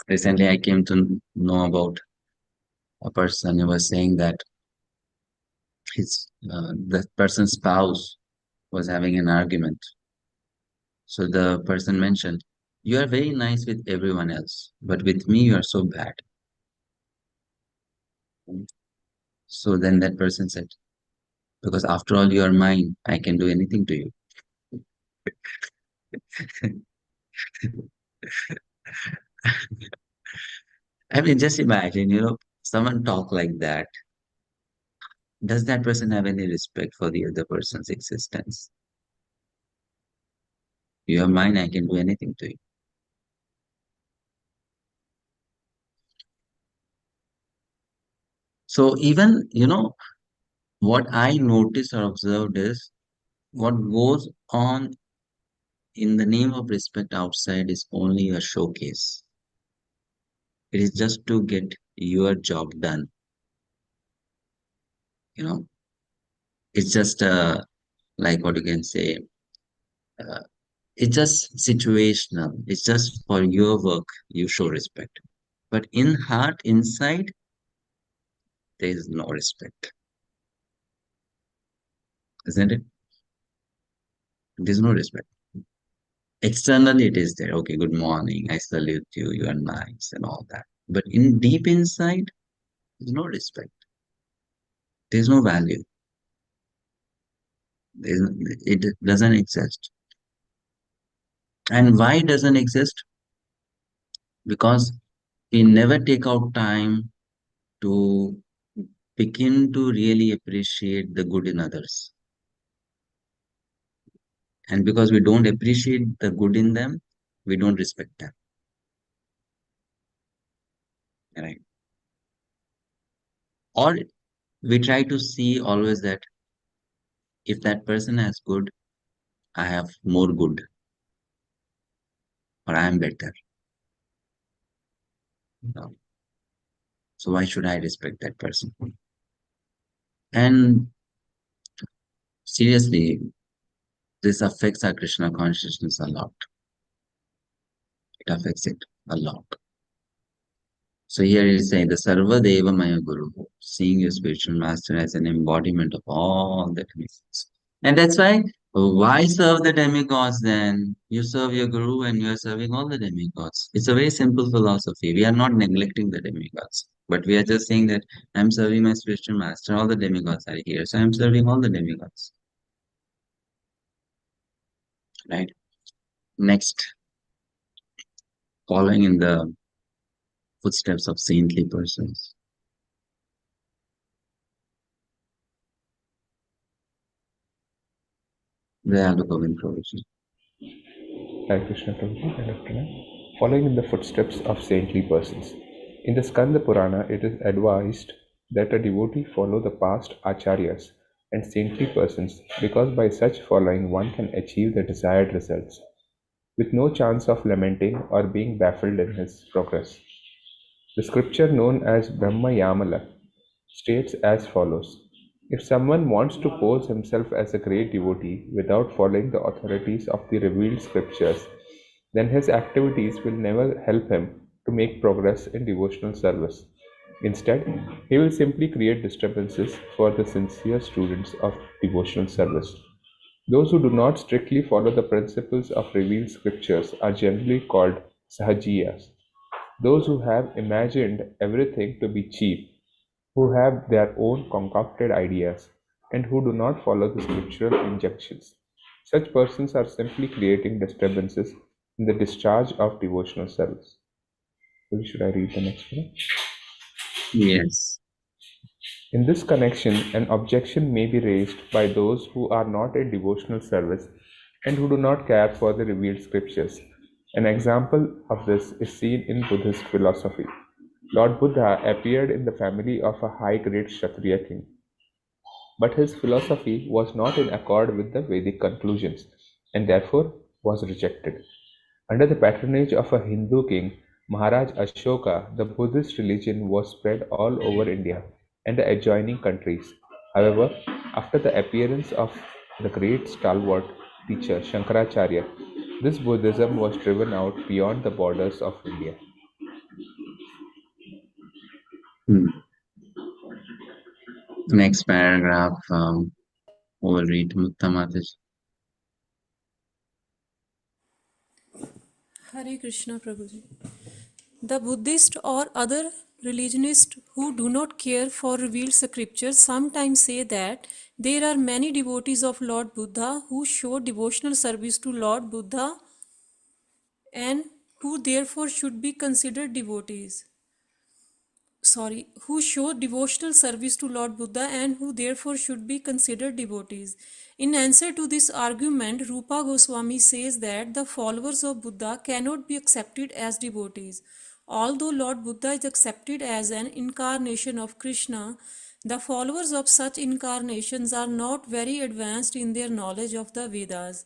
S1: Recently, I came to know about a person who was saying that the person's spouse was having an argument. So the person mentioned, "You are very nice with everyone else, but with me, you are so bad." So then that person said, "Because after all, you are mine. I can do anything to you." I mean, just imagine, someone talk like that. Does that person have any respect for the other person's existence? You are mine. I can do anything to you. So even, what I noticed or observed is what goes on in the name of respect outside is only a showcase. It is just to get your job done. It's just like what you can say. It's just situational. It's just for your work you show respect. But in heart, inside, there is no respect, isn't it? There's no respect. Externally, it is there. Okay, good morning. I salute you. You are nice and all that. But in deep inside, there's no respect. There's no value. It doesn't exist. And why it doesn't exist? Because we never take out time to begin to really appreciate the good in others. And because we don't appreciate the good in them, we don't respect them. Right? Or we try to see always that if that person has good, I have more good, or I am better. So why should I respect that person? And seriously, this affects our Krishna consciousness a lot. It affects it a lot. So here it is saying the Sarva Deva Maya Guru, seeing your spiritual master as an embodiment of all the demigods. And that's why serve the demigods then? You serve your Guru and you are serving all the demigods. It's a very simple philosophy. We are not neglecting the demigods, but we are just saying that I'm serving my spiritual master, all the demigods are here, so I'm serving all the demigods. Right? Next, following in the footsteps of saintly persons. Dayalu Govind Prabhuji.
S7: Hare Krishna Prabhuji, good afternoon. Following in the footsteps of saintly persons. In the Skanda Purana, it is advised that a devotee follow the past acharyas and saintly persons because by such following one can achieve the desired results, with no chance of lamenting or being baffled in his progress. The scripture known as Brahma Yamala states as follows. If someone wants to pose himself as a great devotee without following the authorities of the revealed scriptures, then his activities will never help him to make progress in devotional service. Instead, he will simply create disturbances for the sincere students of devotional service. Those who do not strictly follow the principles of revealed scriptures are generally called sahajiyas. Those who have imagined everything to be cheap, who have their own concocted ideas, and who do not follow the scriptural injunctions. Such persons are simply creating disturbances in the discharge of devotional service. Should I read the next one?
S1: Yes.
S7: In this connection, an objection may be raised by those who are not a devotional service and who do not care for the revealed scriptures. An example of this is seen in Buddhist philosophy. Lord Buddha appeared in the family of a high-grade Kshatriya king, but his philosophy was not in accord with the Vedic conclusions and therefore was rejected. Under the patronage of a Hindu king, Maharaj Ashoka, the Buddhist religion was spread all over India and the adjoining countries. However, after the appearance of the great stalwart teacher Shankaracharya, this Buddhism was driven out beyond the borders of India.
S1: Next paragraph, we'll read Mukta Mataji.
S6: Hare Krishna Prabhuji. The Buddhist or other religionists who do not care for revealed scriptures sometimes say that there are many devotees of Lord Buddha who show devotional service to Lord Buddha and who therefore should be considered devotees. Who show devotional service to Lord Buddha and who therefore should be considered devotees. In answer to this argument, Rūpa Gosvāmī says that the followers of Buddha cannot be accepted as devotees. Although Lord Buddha is accepted as an incarnation of Krishna, the followers of such incarnations are not very advanced in their knowledge of the Vedas.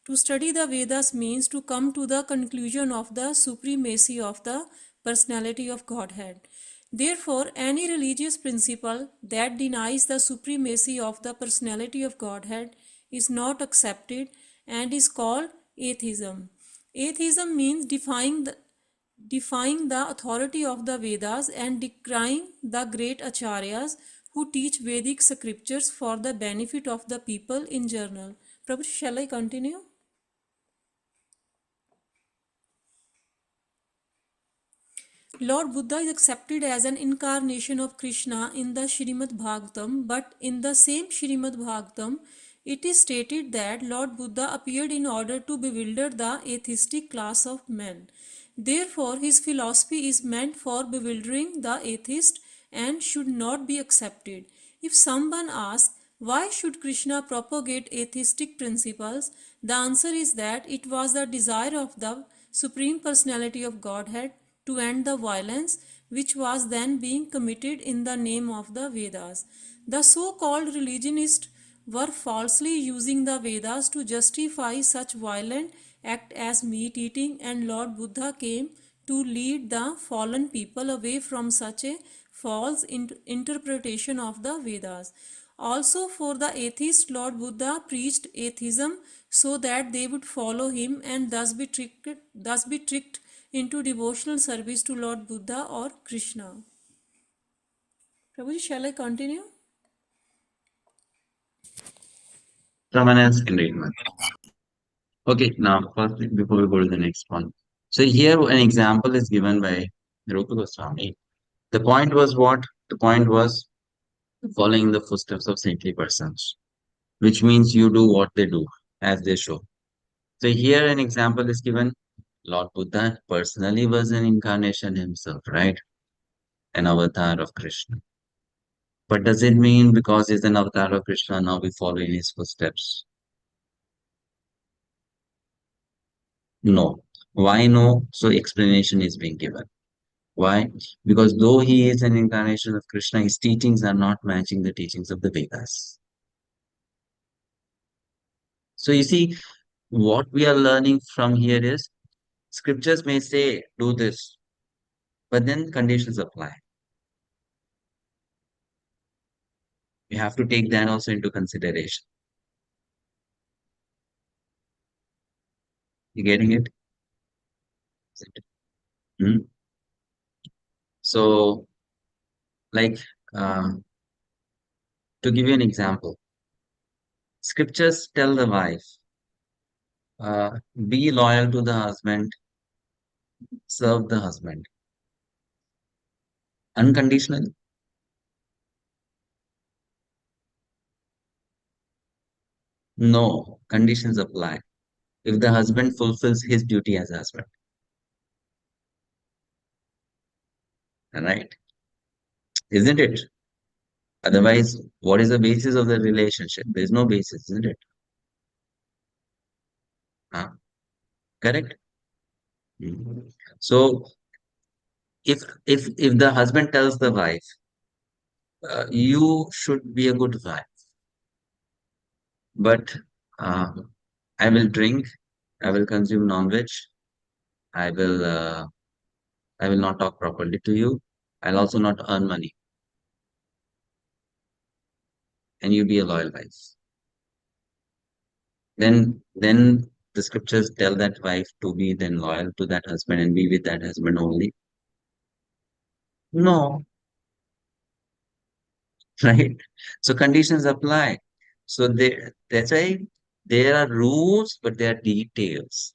S6: To study the Vedas means to come to the conclusion of the supremacy of the personality of Godhead. Therefore, any religious principle that denies the supremacy of the personality of Godhead is not accepted and is called atheism. Atheism means defying the authority of the Vedas and decrying the great acharyas who teach Vedic scriptures for the benefit of the people in general. Prabhu, shall I continue? Lord Buddha is accepted as an incarnation of Krishna in the Śrīmad Bhagavatam, but in the same Śrīmad Bhagavatam, it is stated that Lord Buddha appeared in order to bewilder the atheistic class of men. Therefore, his philosophy is meant for bewildering the atheist and should not be accepted. If someone asks, why should Krishna propagate atheistic principles? The answer is that it was the desire of the Supreme Personality of Godhead to end the violence which was then being committed in the name of the Vedas. The so-called religionists were falsely using the Vedas to justify such violent act as meat eating, and Lord Buddha came to lead the fallen people away from such a false interpretation of the Vedas. Also, for the atheist, Lord Buddha preached atheism so that they would follow him and thus be tricked into devotional service to Lord Buddha or Krishna. Prabhuji, shall I continue?
S1: Someone else can read one. Okay, now first, before we go to the next one. So here an example is given by Rūpa Gosvāmī. The point was what? The point was following the footsteps of saintly persons, which means you do what they do as they show. So here an example is given. Lord Buddha personally was an incarnation himself, right? An avatar of Krishna. But does it mean because he's an avatar of Krishna, now we follow in his footsteps? No. Why no? So explanation is being given. Why? Because though he is an incarnation of Krishna, his teachings are not matching the teachings of the Vedas. So you see, what we are learning from here is scriptures may say, do this, but then conditions apply. You have to take that also into consideration. You getting it? Hmm? So, like, to give you an example, scriptures tell the wife, be loyal to the husband, serve the husband unconditionally. No, conditions apply. If the husband fulfills his duty as husband, right? Isn't it? Otherwise, what is the basis of the relationship? There is no basis, isn't it? Huh? Correct? Mhm. So if the husband tells the wife, you should be a good wife, but uh, I will drink, I will consume non-veg, I will I will not talk properly to you, I'll also not earn money, and you be a loyal wife. Then the scriptures tell that wife to be then loyal to that husband and be with that husband only. No, right? So conditions apply. So that's why there are rules, but there are details.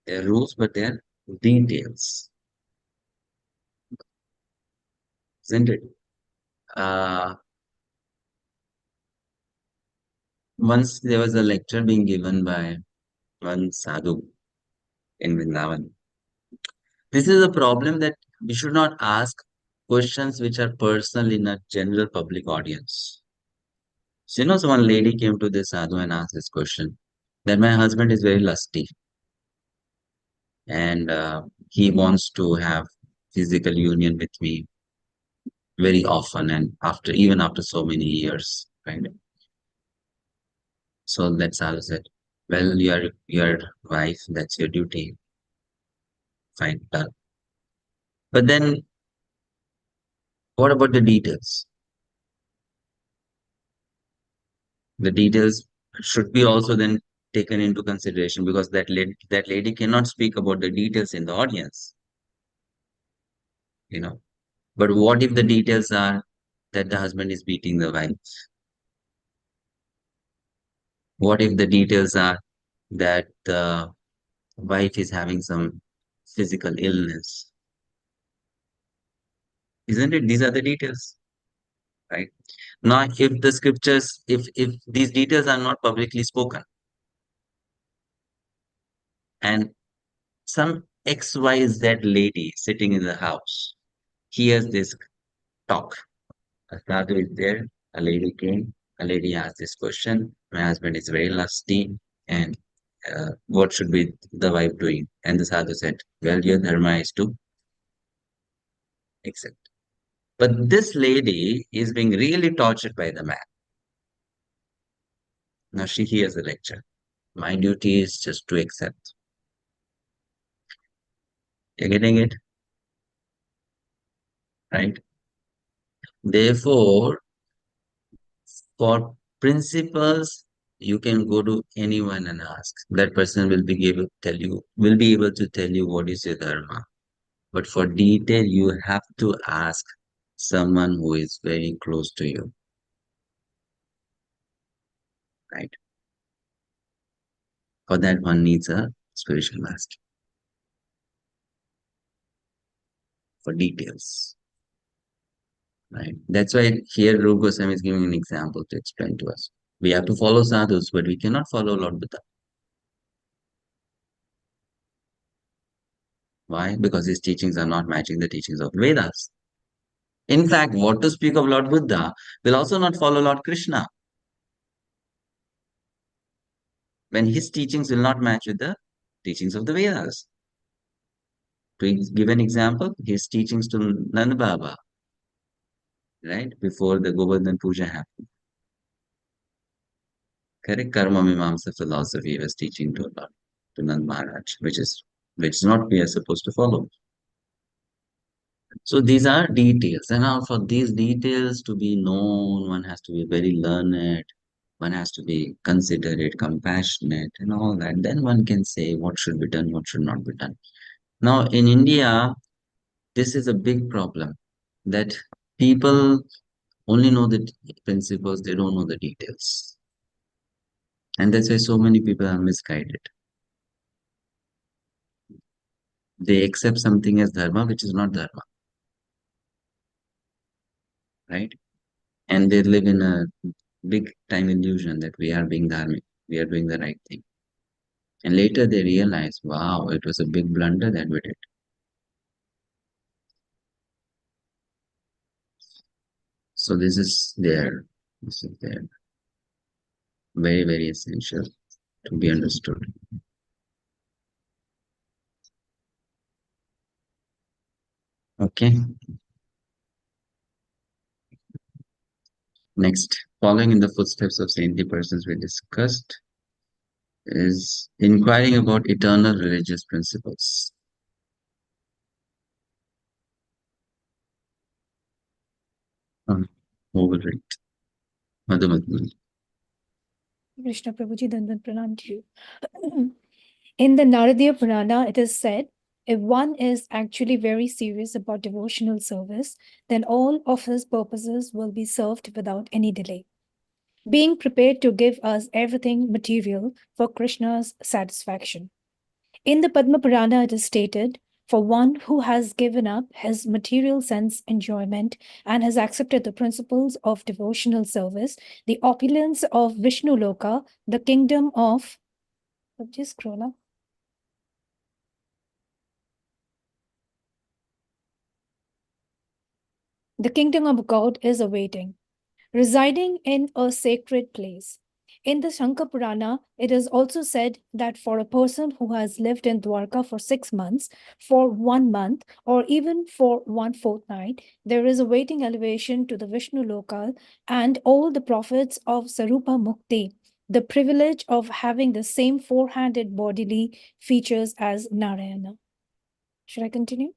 S1: There are rules, but there are details, isn't it? Uh, Once there was a lecture being given by one sadhu in Vrindavan. This is a problem that we should not ask questions which are personal in a general public audience. So, so one lady came to this sadhu and asked this question that my husband is very lusty and he wants to have physical union with me very often and even after so many years, right? So that sadhu said, well, your wife, that's your duty. Fine, done. But then what about the details? The details should be also then taken into consideration because that lady cannot speak about the details in the audience, you know. But what if the details are that the husband is beating the wife? What if the details are that the wife is having some physical illness? Isn't it? These are the details, right? Now, if the scriptures, if these details are not publicly spoken, and some XYZ lady sitting in the house hears this talk. A sadhu is there, a lady came, a lady asked this question. My husband is very lusty, and what should be the wife doing? And the sadhu said, well, your dharma is to accept. But this lady is being really tortured by the man. Now she hears the lecture. My duty is just to accept. You're getting it? Right? Therefore, for principles, you can go to anyone and ask. That person will be able to tell you what is your dharma. But for detail, you have to ask someone who is very close to you, right? For that, one needs a spiritual master for details, right? That's why here Rūpa Gosvāmī is giving an example to explain to us. We have to follow sadhus, but we cannot follow Lord Buddha. Why? Because his teachings are not matching the teachings of Vedas. In fact, what to speak of Lord Buddha will also not follow Lord Krishna when his teachings will not match with the teachings of the Vedas. To give an example, his teachings to Nand Baba, right, before the Govardhan Puja happened. Correct? Karma Mimamsa philosophy was teaching to Nand Maharaj, which is not we are supposed to follow. So these are details. And now for these details to be known, one has to be very learned, one has to be considerate, compassionate, and all that. Then one can say what should be done, what should not be done. Now in India, this is a big problem that people only know the principles, they don't know the details. And that's why so many people are misguided. They accept something as dharma, which is not dharma, right? And they live in a big time illusion that we are being dharmic, we are doing the right thing. And later they realize, wow, it was a big blunder that we did. So this is there. This is there. Very, very essential to be understood. Okay. Next, following in the footsteps of saintly persons we discussed is inquiring about eternal religious principles. Who will read? Madhumadhu.
S10: Krishna Prabhuji, Dandan Pranam to you. In the Naradiya Purana, it is said, if one is actually very serious about devotional service, then all of his purposes will be served without any delay, being prepared to give us everything material for Krishna's satisfaction. In the Padma Purana, it is stated, for one who has given up his material sense enjoyment and has accepted the principles of devotional service, the opulence of Vishnu Loka, the kingdom of... Just scroll up. The kingdom of God is awaiting, residing in a sacred place. In the Shankar Purana, it is also said that for a person who has lived in Dwarka for 6 months, for 1 month, or even for 1 fortnight, there is a waiting elevation to the Vishnu Lokal and all the prophets of Sarupa Mukti, the privilege of having the same four-handed bodily features as Narayana. Should I continue?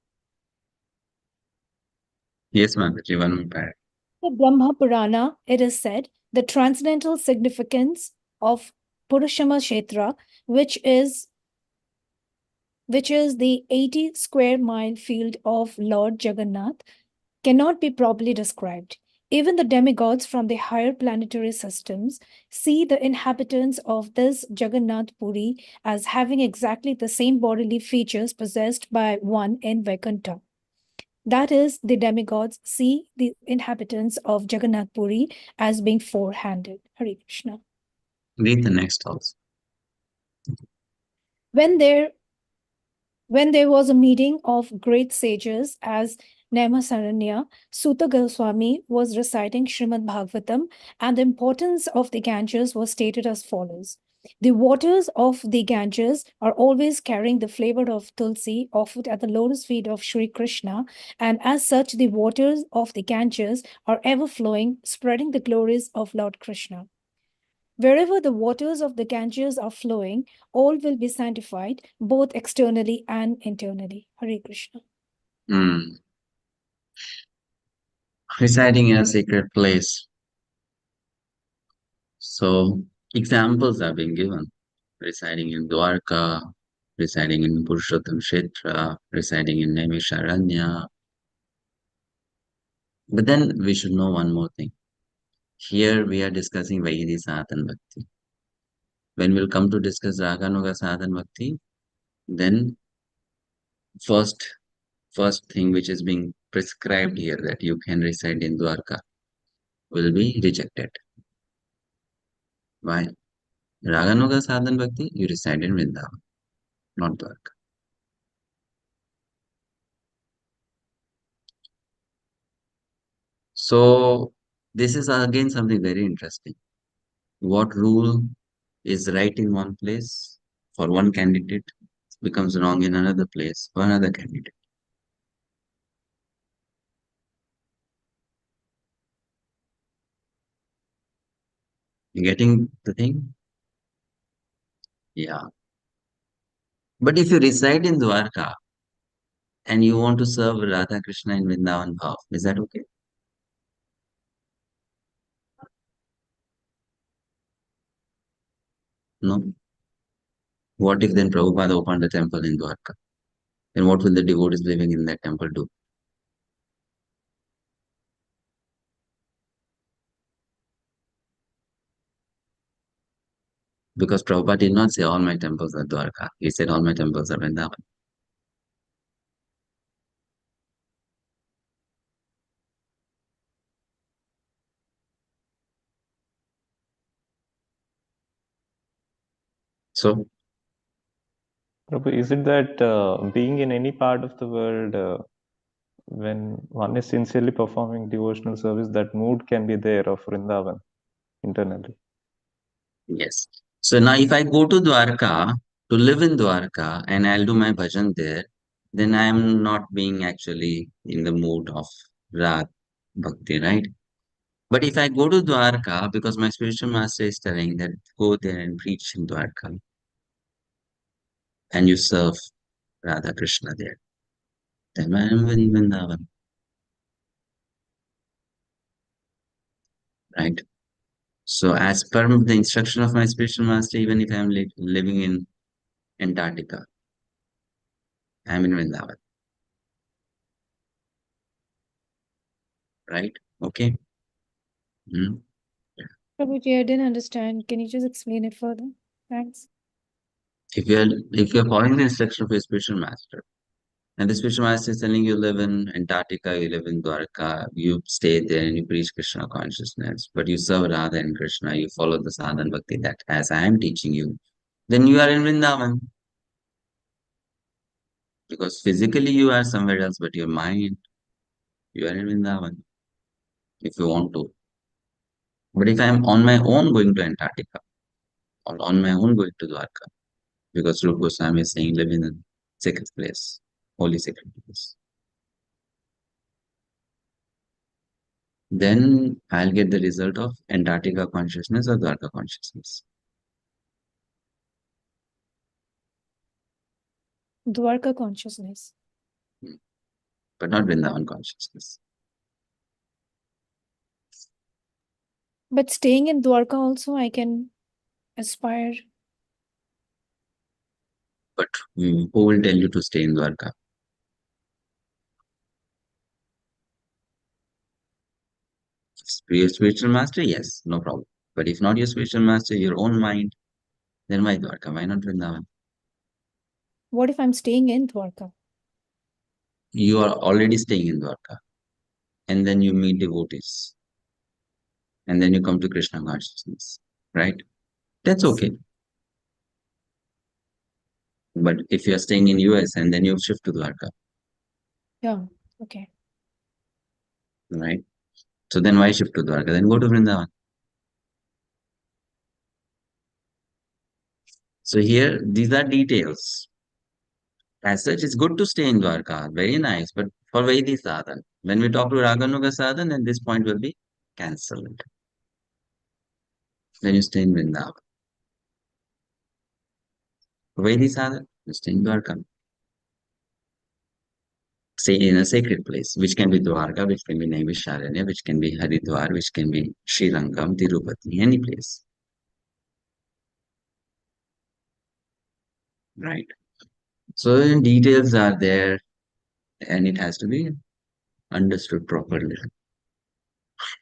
S1: Yes, Mataji, one more paragraph.
S10: The Brahma Purana, it is said, the transcendental significance of Purushama Kshetra, which is the 80 square mile field of Lord Jagannath, cannot be properly described. Even the demigods from the higher planetary systems see the inhabitants of this Jagannath Puri as having exactly the same bodily features possessed by one in Vaikuntha. That is, the demigods see the inhabitants of Jagannath Puri as being four-handed. Hare Krishna.
S1: Read the next also.
S10: When there was a meeting of great sages as Naimasaranya, Suta Gosvāmī was reciting Srimad Bhagavatam, and the importance of the Ganges was stated as follows. The waters of the Ganges are always carrying the flavor of tulsi offered at the lotus feet of Sri Krishna, and as such, the waters of the Ganges are ever flowing, spreading the glories of Lord Krishna. Wherever the waters of the Ganges are flowing, all will be sanctified, both externally and internally. Hare Krishna.
S1: Residing in a sacred place. So, examples are being given. Residing in Dwarka, residing in Purushottam Kshetra, residing in Naimisharanya. But then we should know one more thing. Here we are discussing Vaidhi Sadhan Bhakti. When we'll come to discuss Raganuga Sadhan Bhakti, then first thing which is being prescribed here that you can reside in Dwarka will be rejected. Why? Raganuga Sadhan Bhakti, you reside in Vrindavan, not Dwarka. So this is again something very interesting. What rule is right in one place for one candidate becomes wrong in another place for another candidate. You getting the thing? Yeah. But if you reside in Dwarka and you want to serve Radha Krishna in Vrindavan Bhav, is that okay? No. What if then Prabhupada opened a temple in Dwarka? Then what will the devotees living in that temple do? Because Prabhupada did not say all my temples are Dwarka. He said all my temples are Vrindavan. So,
S11: Prabhu, is it that being in any part of the world
S7: when one is sincerely performing devotional service, that mood can be there of Vrindavan internally.
S1: Yes. So now if I go to Dwarka, to live in Dwarka, and I'll do my bhajan there, then I am not being actually in the mood of Rag Bhakti, right? But if I go to Dwarka, because my spiritual master is telling that go there and preach in Dwarka, and you serve Radha Krishna there, then I am in Vrindavan, right? So as per the instruction of my spiritual master, even if I am living in Antarctica, I am in Vrindavan, right? Okay. Hmm.
S10: Prabhuji, I didn't understand. Can you just explain it further? Thanks.
S1: If you're following the instruction of your spiritual master, and the spiritual master is telling you live in Antarctica, you live in Dwarka, you stay there and you preach Krishna consciousness, but you serve Radha and Krishna, you follow the sadhana bhakti that as I am teaching you, then you are in Vrindavan. Because physically you are somewhere else, but your mind, you are in Vrindavan, if you want to. But if I am on my own going to Antarctica, or on my own going to Dwarka, because Rūpa Gosvāmī is saying live in a sacred place, holy sacred place, then I'll get the result of Antarctica consciousness or Dwarka consciousness.
S10: Dwarka consciousness.
S1: But not Vrindavan consciousness.
S10: But staying in Dwarka also, I can aspire.
S1: But who will tell you to stay in Dwarka? Your spiritual master, yes, no problem. But if not your spiritual master, your own mind, then why Dwarka? Why not Vrindavan?
S10: What if I'm staying in Dwarka?
S1: You are already staying in Dwarka. And then you meet devotees. And then you come to Krishna consciousness. Right? That's okay. But if you are staying in US and then you shift to Dwarka.
S10: Yeah, okay.
S1: Right? So then why shift to Dwarka? Then go to Vrindavan. So here, these are details. As such, it's good to stay in Dwarka. Very nice. But for Vaidhi sadhan, when we talk to Raganuga sadhan, then this point will be cancelled. Then you stay in Vrindavan. Vaidhi sadhan, you stay in Dwarka. Stay in a sacred place, which can be Dwarka, which can be Naimisharanya, which can be Haridwar, which can be Srirangam, Tirupati, any place. Right. So details are there and it has to be understood properly.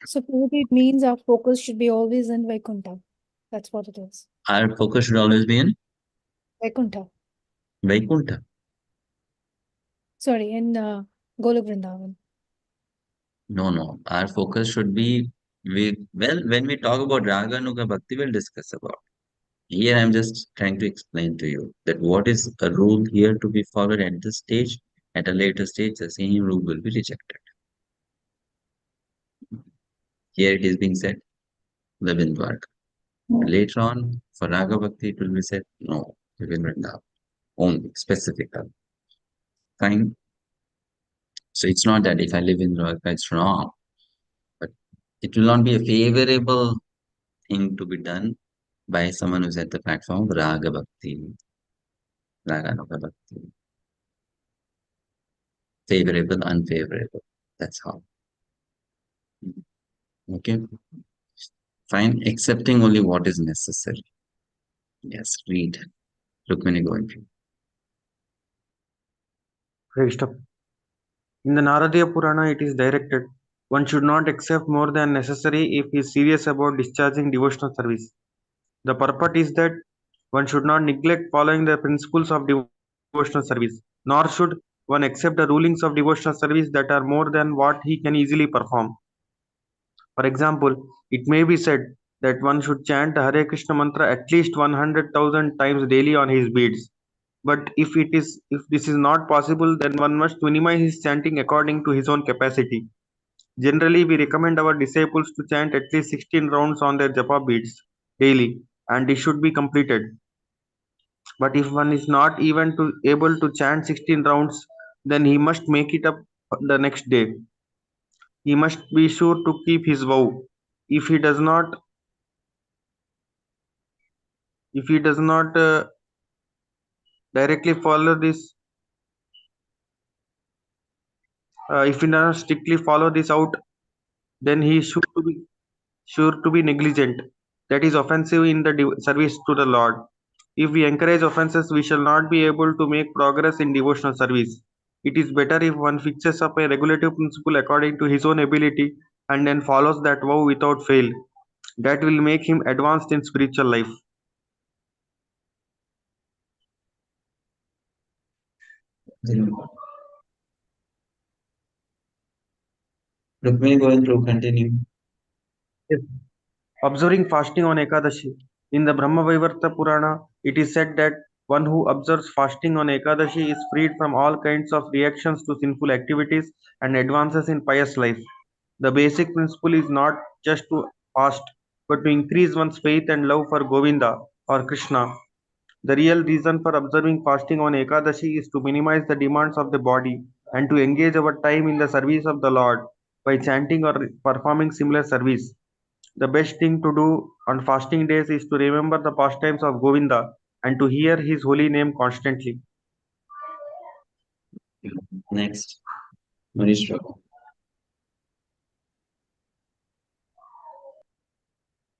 S10: So Prabhuji, it means our focus should be always in Vaikuntha. That's what it is.
S1: Our focus should always be in
S10: Vaikuntha.
S1: Vaikuntha.
S10: Sorry, in Golok Vrindavan.
S1: No. Our focus should be, when we talk about Raganuga Bhakti, we'll discuss about. Here I'm just trying to explain to you that what is a rule here to be followed at this stage, at a later stage, the same rule will be rejected. Here it is being said, live in Dwarka. Later on, for Raga Bhakti, it will be said, no, live in Vrindavan, only, specifically. Fine. So it's not that if I live in Dwarka, it's wrong. But it will not be a favorable thing to be done by someone who's at the platform of Raga Bhakti, Raganuga Bhakti. Favorable, unfavorable. That's how. Okay. Fine. Accepting only what is necessary. Yes, read. Rukmini Govind.
S2: Great stuff. In the Naradiya Purana, it is directed, one should not accept more than necessary if he is serious about discharging devotional service. The purport is that one should not neglect following the principles of devotional service, nor should one accept the rulings of devotional service that are more than what he can easily perform. For example, it may be said that one should chant the Hare Krishna mantra at least 100,000 times daily on his beads. But if this is not possible, then one must minimize his chanting according to his own capacity. Generally, we recommend our disciples to chant at least 16 rounds on their japa beads daily, and it should be completed. But if one is not even able to chant 16 rounds, then he must make it up the next day. He must be sure to keep his vow. If he does not directly follow this, if he does not strictly follow this out, then he is sure to be negligent. That is offensive in the service to the Lord. If we encourage offenses, we shall not be able to make progress in devotional service. It is better if one fixes up a regulative principle according to his own ability and then follows that vow without fail. That will make him advanced in spiritual life.
S1: Rukmini going through, continue.
S2: Yes. Observing fasting on Ekadashi. In the Brahma Vaivarta Purana, it is said that one who observes fasting on Ekadashi is freed from all kinds of reactions to sinful activities and advances in pious life. The basic principle is not just to fast, but to increase one's faith and love for Govinda or Krishna. The real reason for observing fasting on Ekadashi is to minimize the demands of the body and to engage our time in the service of the Lord by chanting or performing similar service. The best thing to do on fasting days is to remember the pastimes of Govinda and to hear his holy name constantly.
S1: Next, Manish Prabhu.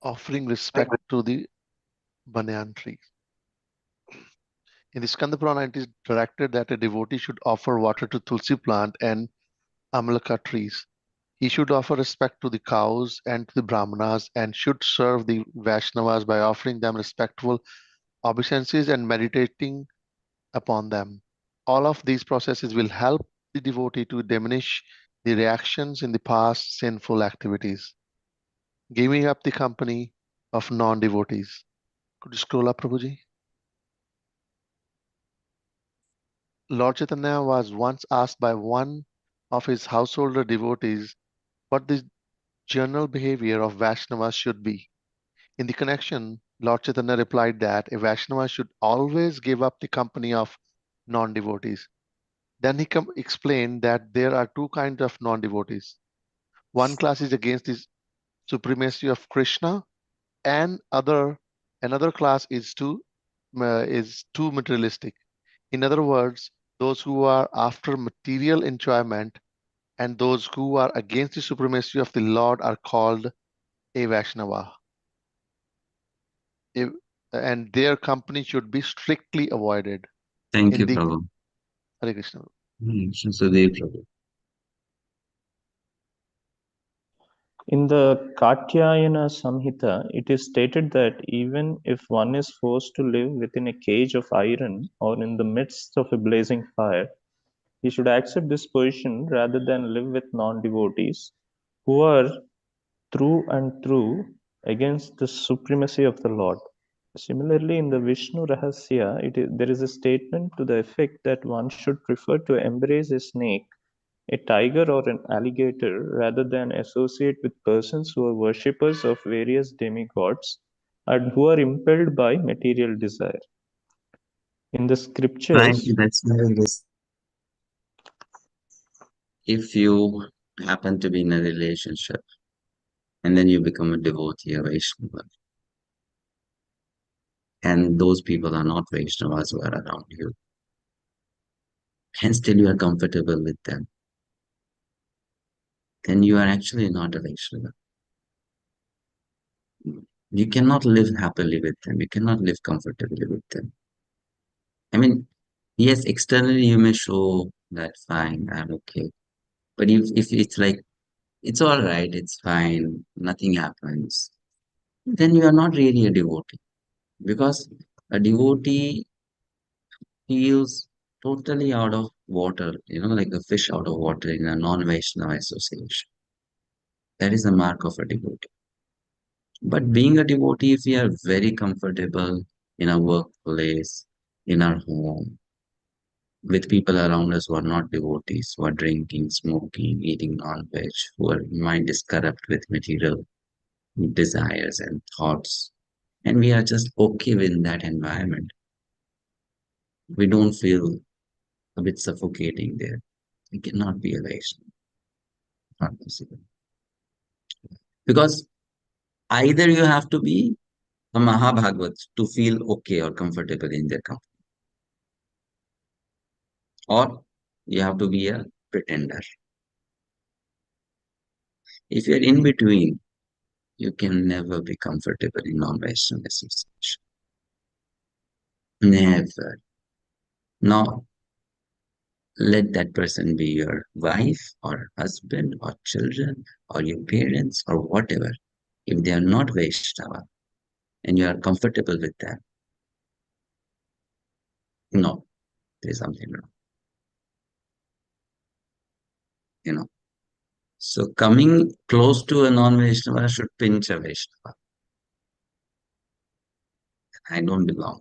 S5: Offering respect to the banyan tree. In the Skanda Purana, it is directed that a devotee should offer water to Tulsi plant and Amalaka trees. He should offer respect to the cows and to the Brahmanas and should serve the Vaishnavas by offering them respectful obeisances and meditating upon them. All of these processes will help the devotee to diminish the reactions in the past sinful activities, giving up the company of non-devotees. Could you scroll up, Prabhuji? Lord Chaitanya was once asked by one of his householder devotees what the general behavior of Vaishnavas should be. In the connection, Lord Chaitanya replied that a Vaishnava should always give up the company of non-devotees. Then he explained that there are two kinds of non-devotees. One class is against the supremacy of Krishna, and another class is too materialistic. In other words, those who are after material enjoyment and those who are against the supremacy of the Lord are called a Vaishnava. And their company should be strictly avoided.
S1: Thank you, Prabhu.
S5: Hare Krishna.
S1: Sudev Prabhu.
S11: In the Katyayana Samhita, it is stated that even if one is forced to live within a cage of iron or in the midst of a blazing fire, he should accept this position rather than live with non-devotees who are through and through against the supremacy of the Lord. Similarly, in the Vishnu Rahasya, there is a statement to the effect that one should prefer to embrace a snake, a tiger, or an alligator rather than associate with persons who are worshippers of various demigods and who are impelled by material desire. In the scriptures,
S1: That's very good. If you happen to be in a relationship and then you become a devotee, a Vaishnava, and those people are not Vaishnavas who are around you, and still you are comfortable with them, then you are actually not a Vaishnava. You cannot live happily with them. You cannot live comfortably with them. I mean, yes, externally you may show that fine, I'm okay. But if it's like, it's all right, it's fine, nothing happens, then you are not really a devotee. Because a devotee feels totally out of water, like a fish out of water in a non-Vaishnava association. That is the mark of a devotee. But being a devotee, if we are very comfortable in a workplace, in our home, with people around us who are not devotees, who are drinking, smoking, eating non-veg, whose mind is corrupt with material desires and thoughts, and we are just okay with that environment. We don't feel a bit suffocating there. It cannot be a Vaishnava. Not possible. Because either you have to be a Mahabhagavat to feel okay or comfortable in their company, or you have to be a pretender. If you're in between, you can never be comfortable in non-Vaishnava association. Never. Now, let that person be your wife or husband or children or your parents or whatever. If they are not Vaishnava and you are comfortable with that, no, there is something wrong. You know. So coming close to a non-Vaishnava should pinch a Vaishnava. I don't belong.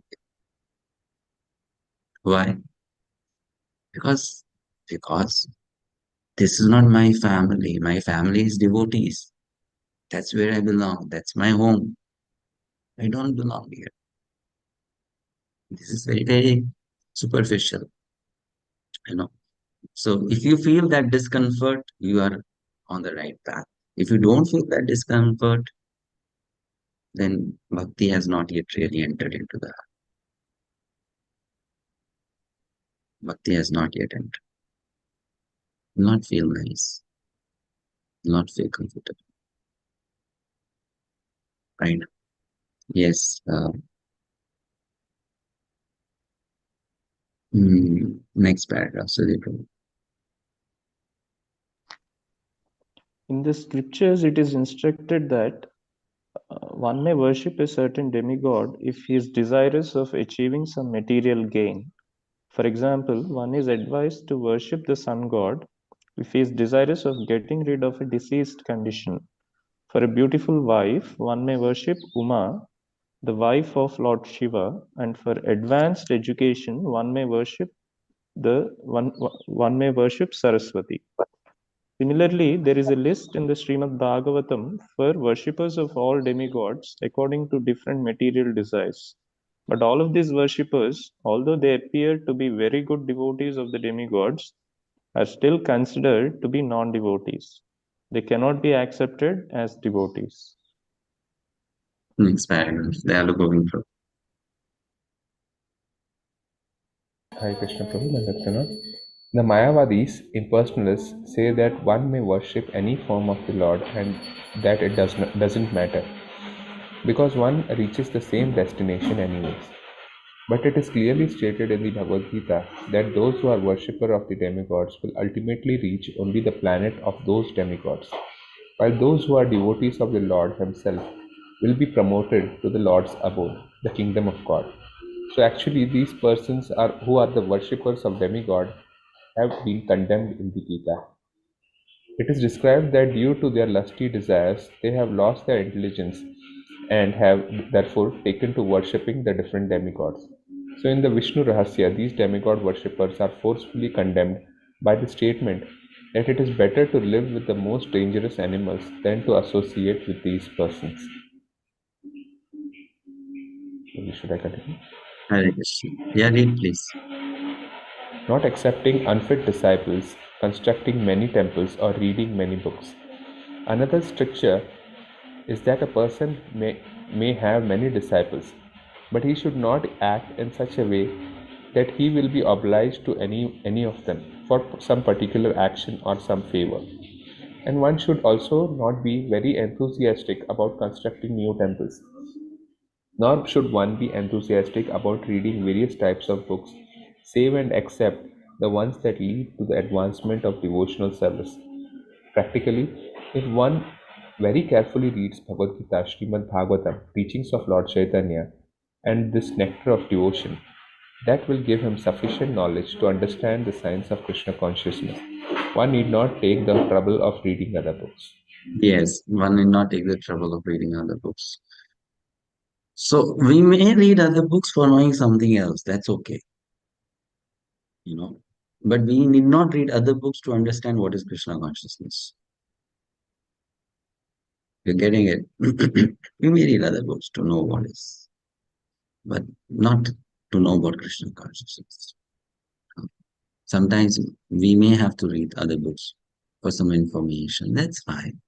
S1: Why? Because this is not my family. My family is devotees. That's where I belong. That's my home. I don't belong here. This is very, very superficial, you know. So if you feel that discomfort, you are on the right path. If you don't feel that discomfort, then bhakti has not yet really entered into the heart. Bhakti has not yet entered. Will not feel nice. Will not feel comfortable. Right? Yes. Next paragraph, Sudeep.
S11: In the scriptures, it is instructed that one may worship a certain demigod if he is desirous of achieving some material gain. For example, one is advised to worship the sun god if he is desirous of getting rid of a deceased condition. For a beautiful wife, one may worship Uma, the wife of Lord Shiva, and for advanced education, one may worship Saraswati. Similarly, there is a list in the Srimad Bhagavatam for worshippers of all demigods according to different material desires. But all of these worshippers, although they appear to be very good devotees of the demigods, are still considered to be non-devotees. They cannot be accepted as devotees.
S1: Next paragraph, Dayalu Govinda.
S7: Hare Krishna Prabhu, Dandaktana. The Mayavadis, impersonalists, say that one may worship any form of the Lord and that it doesn't matter, because one reaches the same destination anyways. But it is clearly stated in the Bhagavad Gita that those who are worshippers of the demigods will ultimately reach only the planet of those demigods, while those who are devotees of the Lord himself will be promoted to the Lord's abode, the kingdom of God. So actually these persons who are the worshippers of demigod have been condemned in the Gita. It is described that due to their lusty desires, they have lost their intelligence and have therefore taken to worshipping the different demigods. So in the Vishnu Rahasya, these demigod worshippers are forcefully condemned by the statement that it is better to live with the most dangerous animals than to associate with these persons. Should I continue?
S1: Hare Krishna. Yeah, read please.
S7: Not accepting unfit disciples, constructing many temples, or reading many books. Another stricture is that a person may have many disciples, but he should not act in such a way that he will be obliged to any of them for some particular action or some favor. And one should also not be very enthusiastic about constructing new temples, nor should one be enthusiastic about reading various types of books, save and except the ones that lead to the advancement of devotional service. Practically, if one very carefully reads Bhagavad Gita, Srimad Bhagavatam, teachings of Lord Chaitanya, and this nectar of devotion, that will give him sufficient knowledge to understand the science of Krishna consciousness. One need not take the trouble of reading other books.
S1: Yes, one need not take the trouble of reading other books. So we may read other books for knowing something else. That's okay. But we need not read other books to understand what is Krishna consciousness. You're getting it? We may read other books to know what is, but not to know about Krishna consciousness. Sometimes we may have to read other books for some information. That's fine.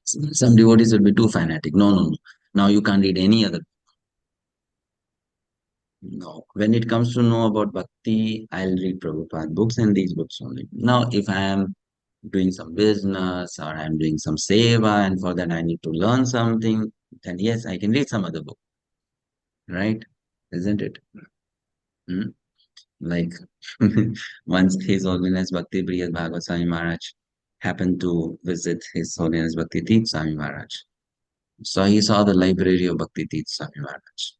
S1: Some devotees will be too fanatic. No. Now you can't read any other. No. When it comes to know about bhakti, I'll read Prabhupada books and these books only. Now, if I am doing some business or I'm doing some seva and for that I need to learn something, then yes, I can read some other book. Right? Isn't it? Like once His Holiness Bhakti Swami Maharaj happened to visit His Holiness Bhakti Swami Maharaj. So he saw the library of Bhakti Swami Maharaj.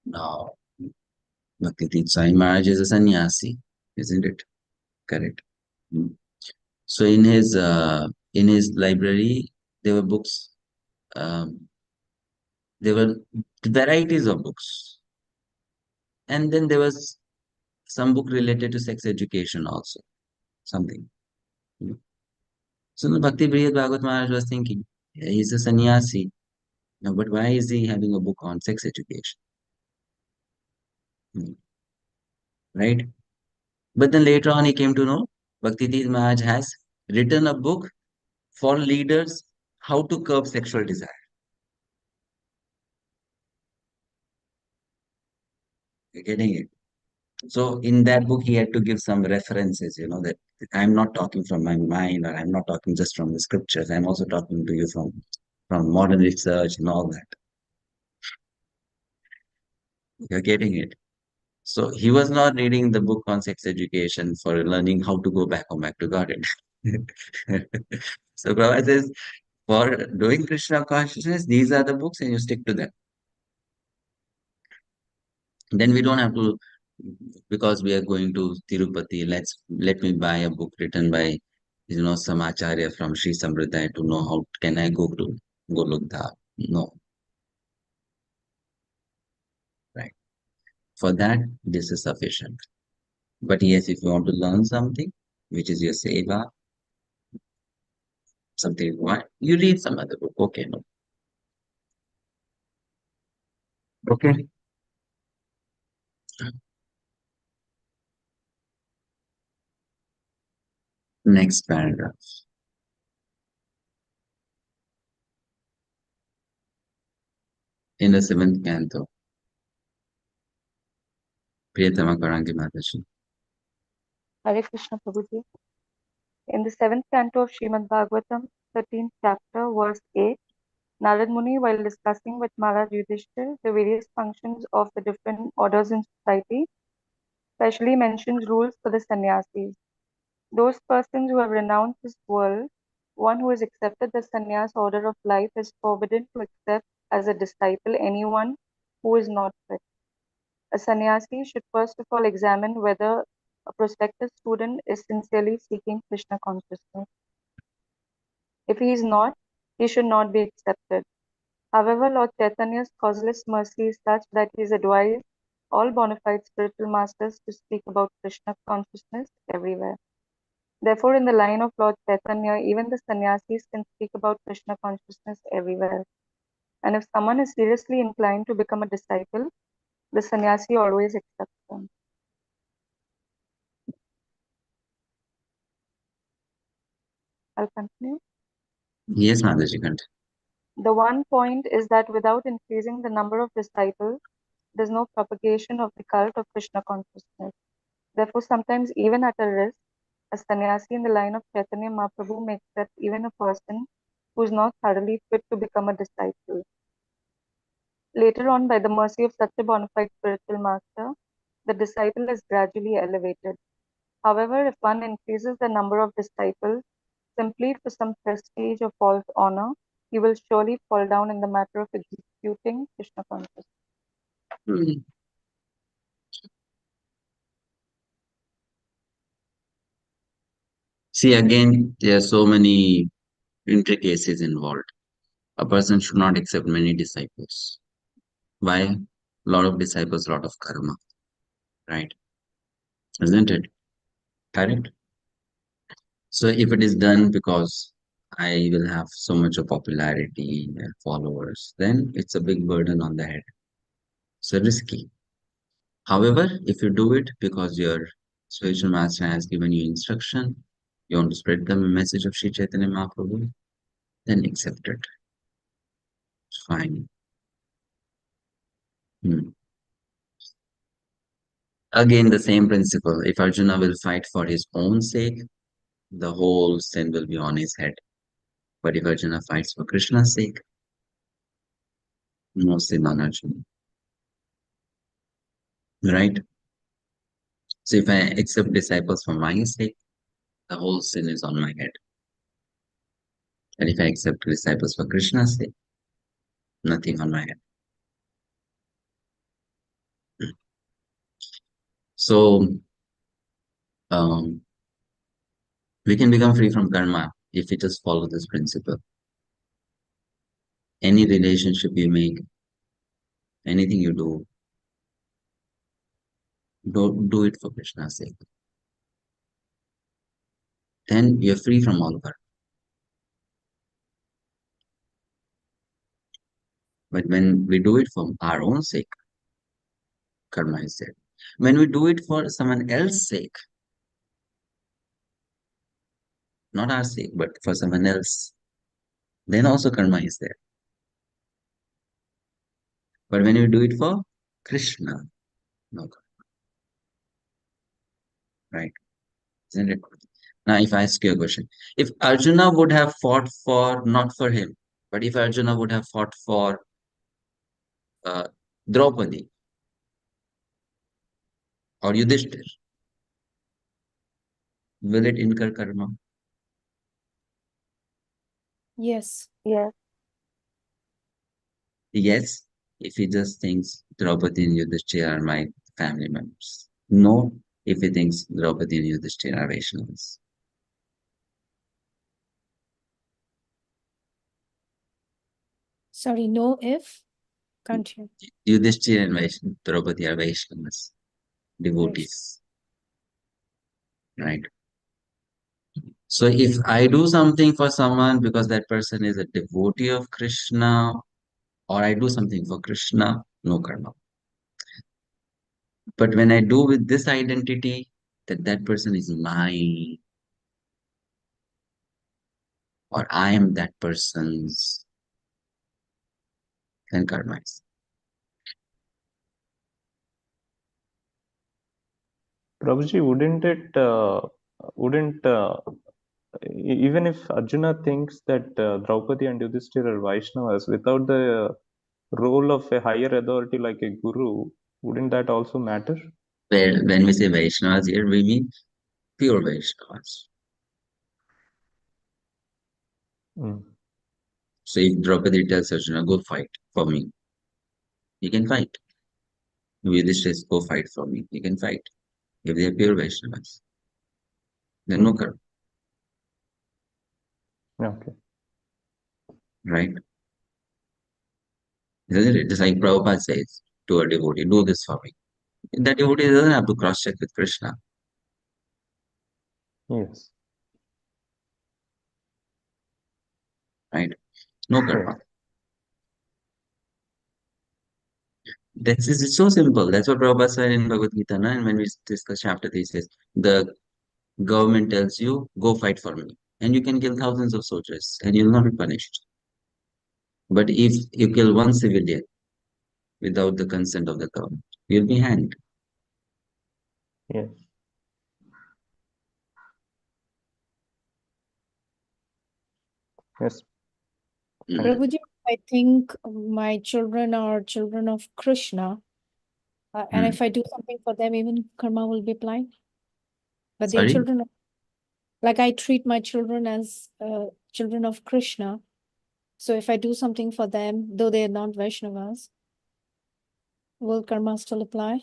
S1: Now, Bhakti Swami Maharaj is a sannyasi, isn't it? Correct. So in his library, there were books. There were varieties of books, and then there was some book related to sex education also, something. So the Bhakti Bhagavad Maharaj was thinking, yeah, he's a sannyasi. Now, but why is he having a book on sex education? Right? But then later on, he came to know Bhakti Maharaj has written a book for leaders how to curb sexual desire. You're getting it? So in that book, he had to give some references, that I'm not talking from my mind or I'm not talking just from the scriptures. I'm also talking to you from modern research and all that. You're getting it? So he was not reading the book on sex education for learning how to go back home, back to Godhead. So Prabhupada says, for doing Krishna consciousness, these are the books and you stick to them. Then we don't have to, because we are going to Tirupati, let me buy a book written by some acharya from Sri Sampradaya to know how can I go to Golokdham. No. Right. For that, this is sufficient. But yes, if you want to learn something, which is your seva, something you read some other book. Okay, no. Okay. Next paragraph. In the 7th canto. Priyatama Karangi Mataji.
S12: Hare Krishna Prabhuji. In the 7th canto of Srimad Bhagavatam, 13th chapter, verse 8, Narad Muni, while discussing with Maharaj Yudhishthir the various functions of the different orders in society, specially mentions rules for the sannyasis. Those persons who have renounced this world, one who has accepted the sannyas order of life is forbidden to accept as a disciple anyone who is not fit. A sannyasi should first of all examine whether a prospective student is sincerely seeking Krishna consciousness. If he is not, he should not be accepted. However, Lord Chaitanya's causeless mercy is such that he has advised all bona fide spiritual masters to speak about Krishna consciousness everywhere. Therefore, in the line of Lord Chaitanya, even the sannyasis can speak about Krishna consciousness everywhere. And if someone is seriously inclined to become a disciple, the sannyasi always accepts them. I'll continue.
S1: Yes, Mataji, continue.
S12: The one point is that without increasing the number of disciples, there is no propagation of the cult of Krishna consciousness. Therefore, sometimes even at a risk, a sannyasi in the line of Chaitanya Mahaprabhu may accept even a person who is not thoroughly fit to become a disciple. Later on, by the mercy of such a bona fide spiritual master, the disciple is gradually elevated. However, if one increases the number of disciples simply for some prestige or false honor, he will surely fall down in the matter of executing Krishna consciousness.
S1: See, again, there are so many intricacies involved. a person should not accept many disciples. Why? A lot of disciples, lot of karma, right? Isn't it? Correct? So if it is done because I will have so much of popularity and followers, then it's a big burden on the head. So risky. However, if you do it because your spiritual master has given you instruction, you want to spread the message of Sri Chaitanya Mahaprabhu, then accept it. It's fine. Again, the same principle. If Arjuna will fight for his own sake, the whole sin will be on his head. But if Arjuna fights for Krishna's sake, no sin on Arjuna. Right? So if I accept disciples for my sake, the whole sin is on my head. And if I accept disciples for Krishna's sake, nothing on my head. So we can become free from karma if we just follow this principle. Any relationship you make, anything you do, don't do it for Krishna's sake. Then you're free from all karma. But when we do it for our own sake, karma is there. When we do it for someone else's sake, not our sake, but for someone else, then also karma is there. But when you do it for Krishna, no karma. Right? Isn't it? Now, if I ask you a question, if Arjuna would have fought for, not for him, but if Arjuna would have fought for Draupadi or Yudhishthir, will it incur karma?
S10: Yes.
S12: Yes.
S1: Yes, if he just thinks Draupadi and Yudhishthir are my family members. No, if he thinks Draupadi and Yudhishthir are Vaishnavas.
S10: Sorry, no if? Can't hear.
S1: Yudhishthir and Draupadi are Vaishnavas, devotees. Right? So if I do something for someone because that person is a devotee of Krishna, or I do something for Krishna, no karma. But when I do with this identity, that that person is mine, or I am that person's, then karma is.
S11: Prabhuji, wouldn't even if Arjuna thinks that Draupadi and Yudhishthira are Vaishnavas, without the role of a higher authority like a guru, wouldn't that also matter?
S1: Well, when we say Vaishnavas here, we mean pure Vaishnavas. So if Draupadi tells Arjuna, go fight for me, he can fight. If Yudhishthira says, go fight for me, he can fight. If they are pure Vaishnavas, then no karma.
S11: Okay.
S1: Right? Isn't it? Just like Prabhupada says to a devotee, do this for me. That devotee doesn't have to cross-check with Krishna.
S11: Yes.
S1: Right? No karma. This is so simple. That's what Prabhupada said in Bhagavad Gita. No? And when we discuss chapter 3, says, the government tells you, go fight for me. And you can kill thousands of soldiers and you'll not be punished. But if you kill one civilian without the consent of the government, you'll be hanged.
S11: Yes. Yes.
S10: Prabhuji, I think my children are children of Krishna. And if I do something for them, even karma will be applied. But they're
S1: Sorry?
S10: children of, like I treat my children as children of Krishna. So if I do something for them, though they are not Vaishnavas, will karma still apply?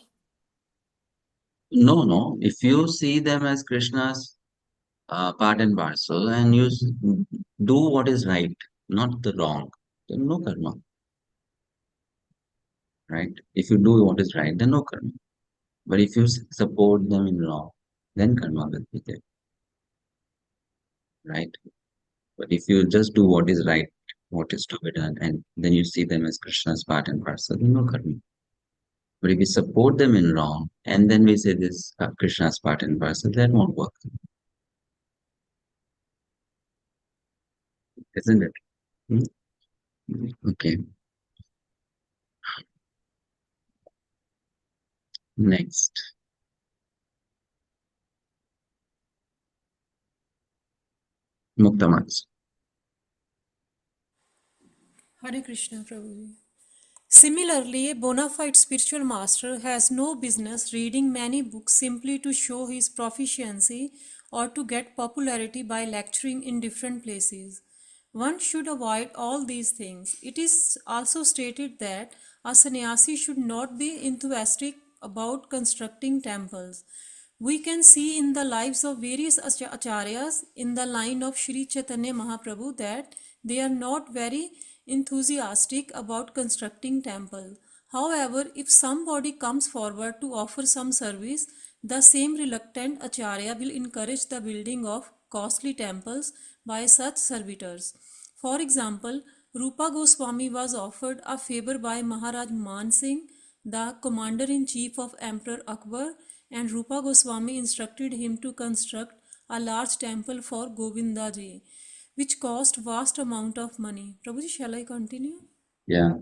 S1: No, no. If you see them as Krishna's part and parcel and you do what is right, not the wrong, then no karma. Right? If you do what is right, then no karma. But if you support them in wrong, then karma will be there. Right? But if you just do what is right, what is to be done, and then you see them as Krishna's part and parcel, then no karma. But if we support them in wrong, and then we say this Krishna's part and parcel, that won't work. Isn't it? Okay. Next. Muktamats.
S6: Hare Krishna, Prabhuji. Similarly, a bona fide spiritual master has no business reading many books simply to show his proficiency or to get popularity by lecturing in different places. One should avoid all these things. It is also stated that a sannyasi should not be enthusiastic about constructing temples. We can see in the lives of various acharyas in the line of Sri Chaitanya Mahaprabhu that they are not very enthusiastic about constructing temple. However, if somebody comes forward to offer some service, the same reluctant acharya will encourage the building of costly temples by such servitors. For example, Rūpa Gosvāmī was offered a favor by Maharaj Man Singh, the commander-in-chief of Emperor Akbar, and Rūpa Gosvāmī instructed him to construct a large temple for Govinda Ji, which cost vast amount of money. Prabhuji, shall I continue?
S1: Yeah.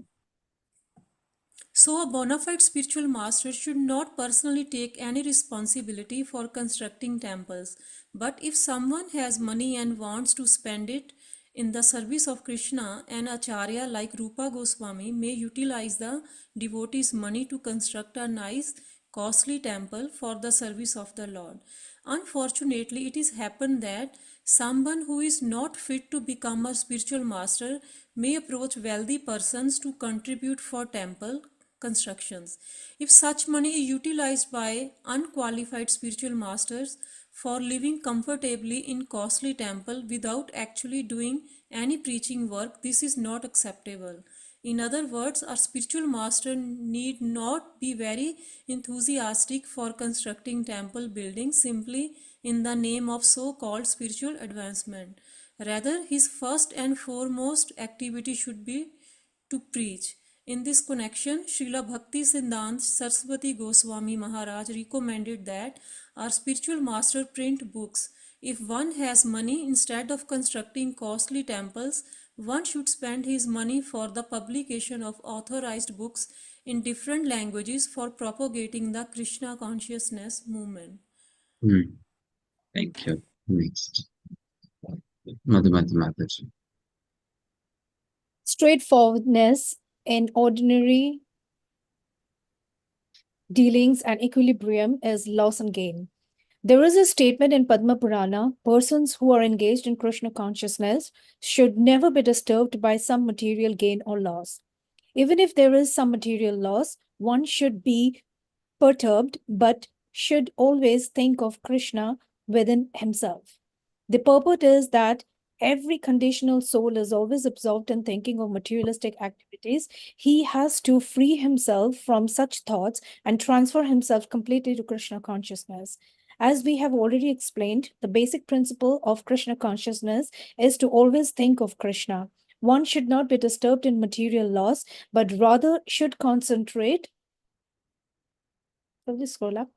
S6: So, a bona fide spiritual master should not personally take any responsibility for constructing temples. But if someone has money and wants to spend it in the service of Krishna, an acharya like Rūpa Gosvāmī may utilize the devotees' money to construct a nice, costly temple for the service of the Lord. Unfortunately, it has happened that someone who is not fit to become a spiritual master may approach wealthy persons to contribute for temple constructions. If such money is utilized by unqualified spiritual masters for living comfortably in costly temple without actually doing any preaching work, this is not acceptable. In other words, our spiritual master need not be very enthusiastic for constructing temple buildings simply in the name of so-called spiritual advancement. Rather, his first and foremost activity should be to preach. In this connection, Śrīla Bhakti-sastri Gosvāmī Maharaj recommended that our spiritual master print books. If one has money, instead of constructing costly temples, one should spend his money for the publication of authorized books in different languages for propagating the Krishna consciousness movement.
S1: Thank you. Next. Madhumati Mataji.
S10: Straightforwardness in ordinary dealings and equilibrium is loss and gain. There is a statement in Padma Purana, persons who are engaged in Krishna consciousness should never be disturbed by some material gain or loss. Even if there is some material loss, one should be perturbed, but should always think of Krishna within himself. The purport is that every conditional soul is always absorbed in thinking of materialistic activities. He has to free himself from such thoughts and transfer himself completely to Krishna consciousness. As we have already explained, the basic principle of Krishna consciousness is to always think of Krishna. One should not be disturbed in material loss, but rather should concentrate. So just scroll up.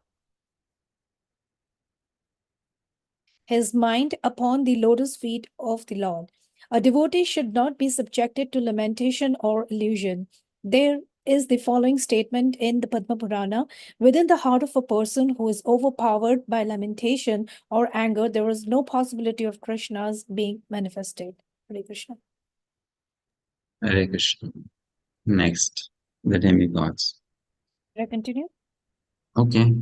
S10: His mind upon the lotus feet of the Lord. A devotee should not be subjected to lamentation or illusion. There is the following statement in the Padma Purana: within the heart of a person who is overpowered by lamentation or anger, there is no possibility of Krishna's being manifested. Hare Krishna.
S1: Hare Krishna. Next, the demigods.
S10: Should I continue?
S1: Okay.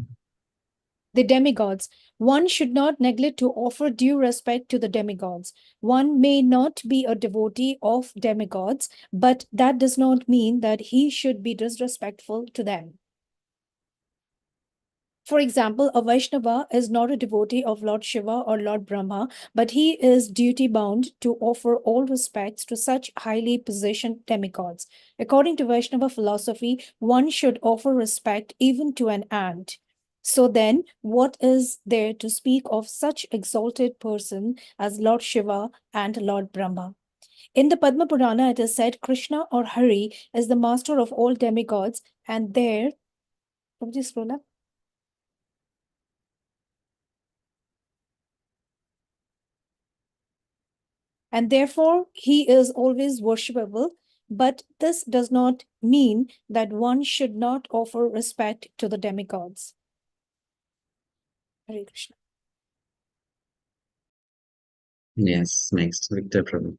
S10: The demigods. One should not neglect to offer due respect to the demigods. One may not be a devotee of demigods, but that does not mean that he should be disrespectful to them. For example, a Vaishnava is not a devotee of Lord Shiva or Lord Brahma, but he is duty bound to offer all respects to such highly positioned demigods. According to Vaishnava philosophy, one should offer respect even to an ant. So then, what is there to speak of such exalted person as Lord Shiva and Lord Brahma? In the Padma Purana, it is said Krishna or Hari is the master of all demigods, and there, just scroll up. And therefore he is always worshipable. But this does not mean that one should not offer respect to the demigods. Hare Krishna.
S1: Yes, next, Victor Prabhu.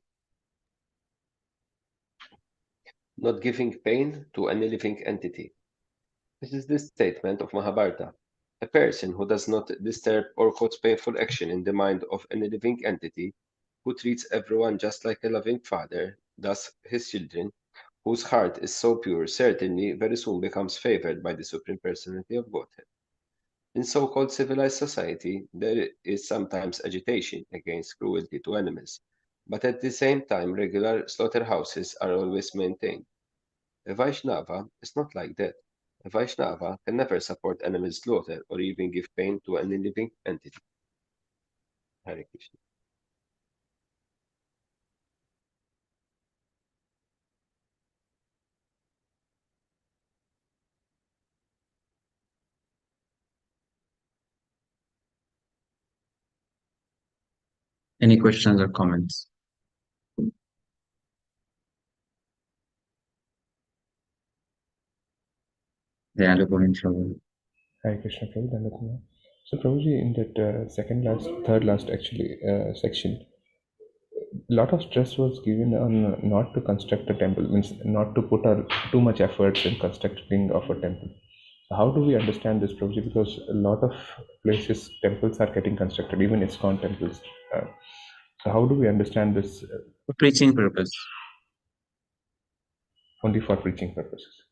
S3: Not giving pain to any living entity. This is the statement of Mahabharata. A person who does not disturb or cause painful action in the mind of any living entity, who treats everyone just like a loving father, thus his children, whose heart is so pure, certainly very soon becomes favored by the Supreme Personality of Godhead. In so-called civilized society, there is sometimes agitation against cruelty to animals, but at the same time regular slaughterhouses are always maintained. A Vaishnava is not like that. A Vaishnava can never support animal slaughter or even give pain to any living entity. Hare Krishna.
S1: Any questions or comments? Yeah, the point from
S7: Hare Krishna, Prabhu. Dandavat. So, Prabhuji, in that third last actually section, a lot of stress was given on not to construct a temple, means not to put too much efforts in constructing of a temple. So how do we understand this, Prabhuji? Because a lot of places temples are getting constructed, even iskcon temples. So how do we understand this?
S1: For preaching purpose.
S7: Only for preaching purposes.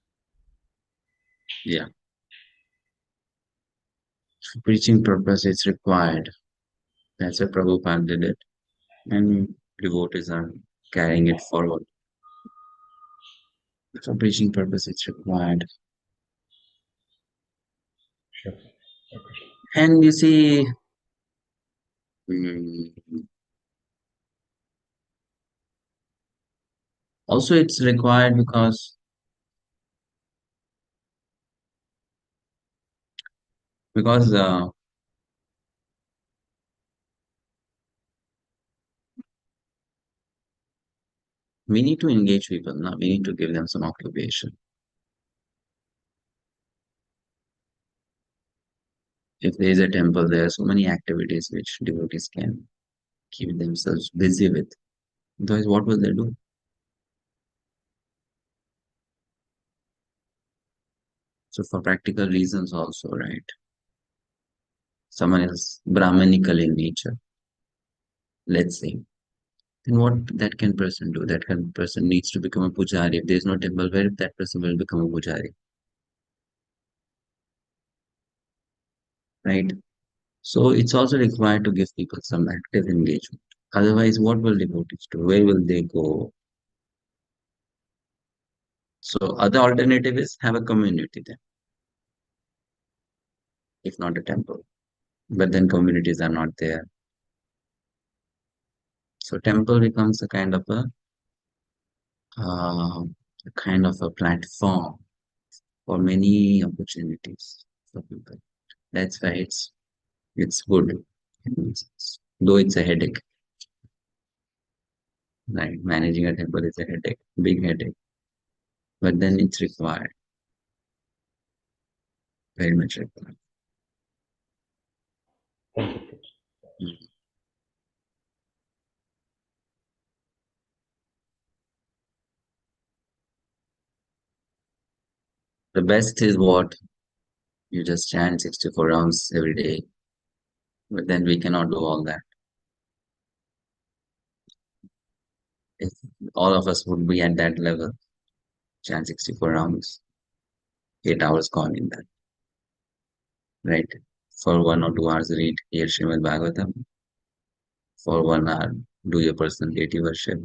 S1: Yeah. For preaching purpose, it's required. That's why Prabhupada did it. And devotees are carrying it forward. For preaching purpose, it's required.
S7: Sure.
S1: And you see, also it's required because we need to engage people now. We need to give them some occupation. If there is a temple, there are so many activities which devotees can keep themselves busy with. Otherwise, what will they do? So for practical reasons also, right? Someone is Brahmanical in nature, let's say. Then what that can person do? That can person needs to become a pujari. If there is no temple, where that person will become a pujari? Right? So it's also required to give people some active engagement. Otherwise, what will devotees do? Where will they go? So other alternative is have a community then, if not a temple. But then communities are not there. So temple becomes a kind of a platform for many opportunities for people. That's why it's good. Though it's a headache. Right? Managing a temple is a headache, big headache. But then it's required. Very much required. The best is what? You just chant 64 rounds every day. But then we cannot do all that. If all of us would be at that level, chant 64 rounds, 8 hours gone in that. right? For 1 or 2 hours, hear Srimad Bhagavatam. For 1 hour, do your personal deity worship.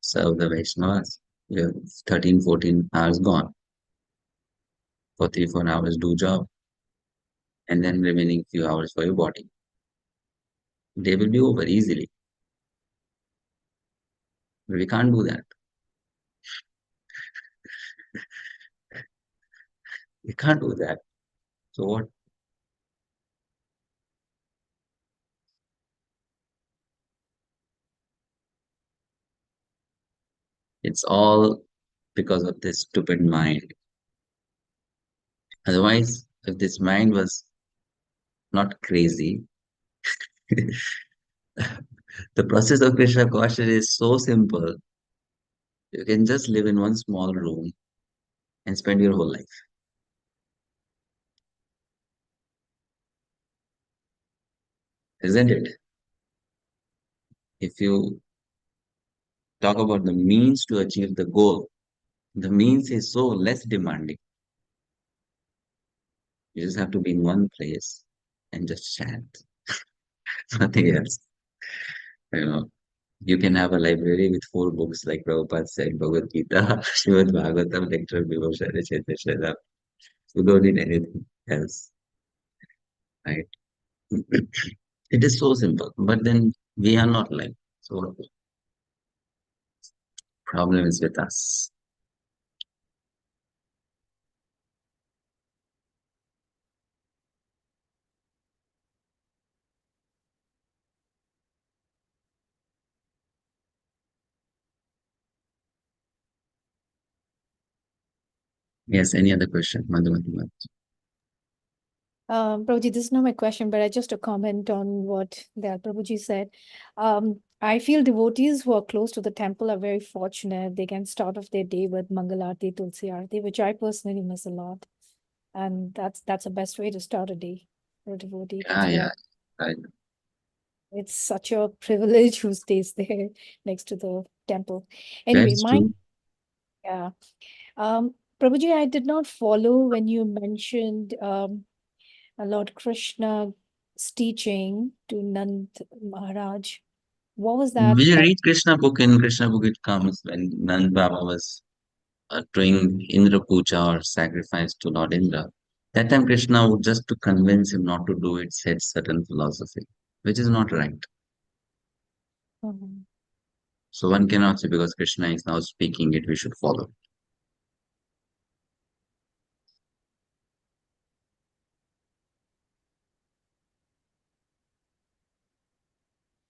S1: Serve the Vaishnavas. You have 13, 14 hours gone. For 3, 4 hours, do job. And then remaining few hours for your body. They will be over easily. But we can't do that. We can't do that. So what? It's all because of this stupid mind. Otherwise, if this mind was not crazy, the process of Krishna consciousness is so simple. You can just live in one small room and spend your whole life. Isn't it? If you talk about the means to achieve the goal, the means is so less demanding. You just have to be in one place and just chant. Nothing else. You know, you can have a library with 4 books like Prabhupada said, Bhagavad Gita, Srimad Bhagavatam, Nectar, Vibhashana, Chaitanya. You don't need anything else, right? It is so simple, but then we are not like, so problem is with us. Yes, any other question? Madhu.
S10: Prabhuji, this is not my question, but just a comment on what the Prabhuji said. I feel devotees who are close to the temple are very fortunate. They can start off their day with Mangalarti, Tulsi Arti, which I personally miss a lot. And that's the best way to start a day for a devotee.
S1: Yeah, right.
S10: It's such a privilege who stays there next to the temple. Anyway,
S1: That's true.
S10: yeah. Prabhuji, I did not follow when you mentioned Lord Krishna's teaching to Nand Maharaj. What was that?
S1: Will you read Krishna book? In Krishna book, it comes when Nand Baba was doing Indra Puja or sacrifice to Lord Indra. That time Krishna would, just to convince him not to do it, said certain philosophy, which is not right.
S10: Mhm.
S1: So one cannot say because Krishna is now speaking it, we should follow.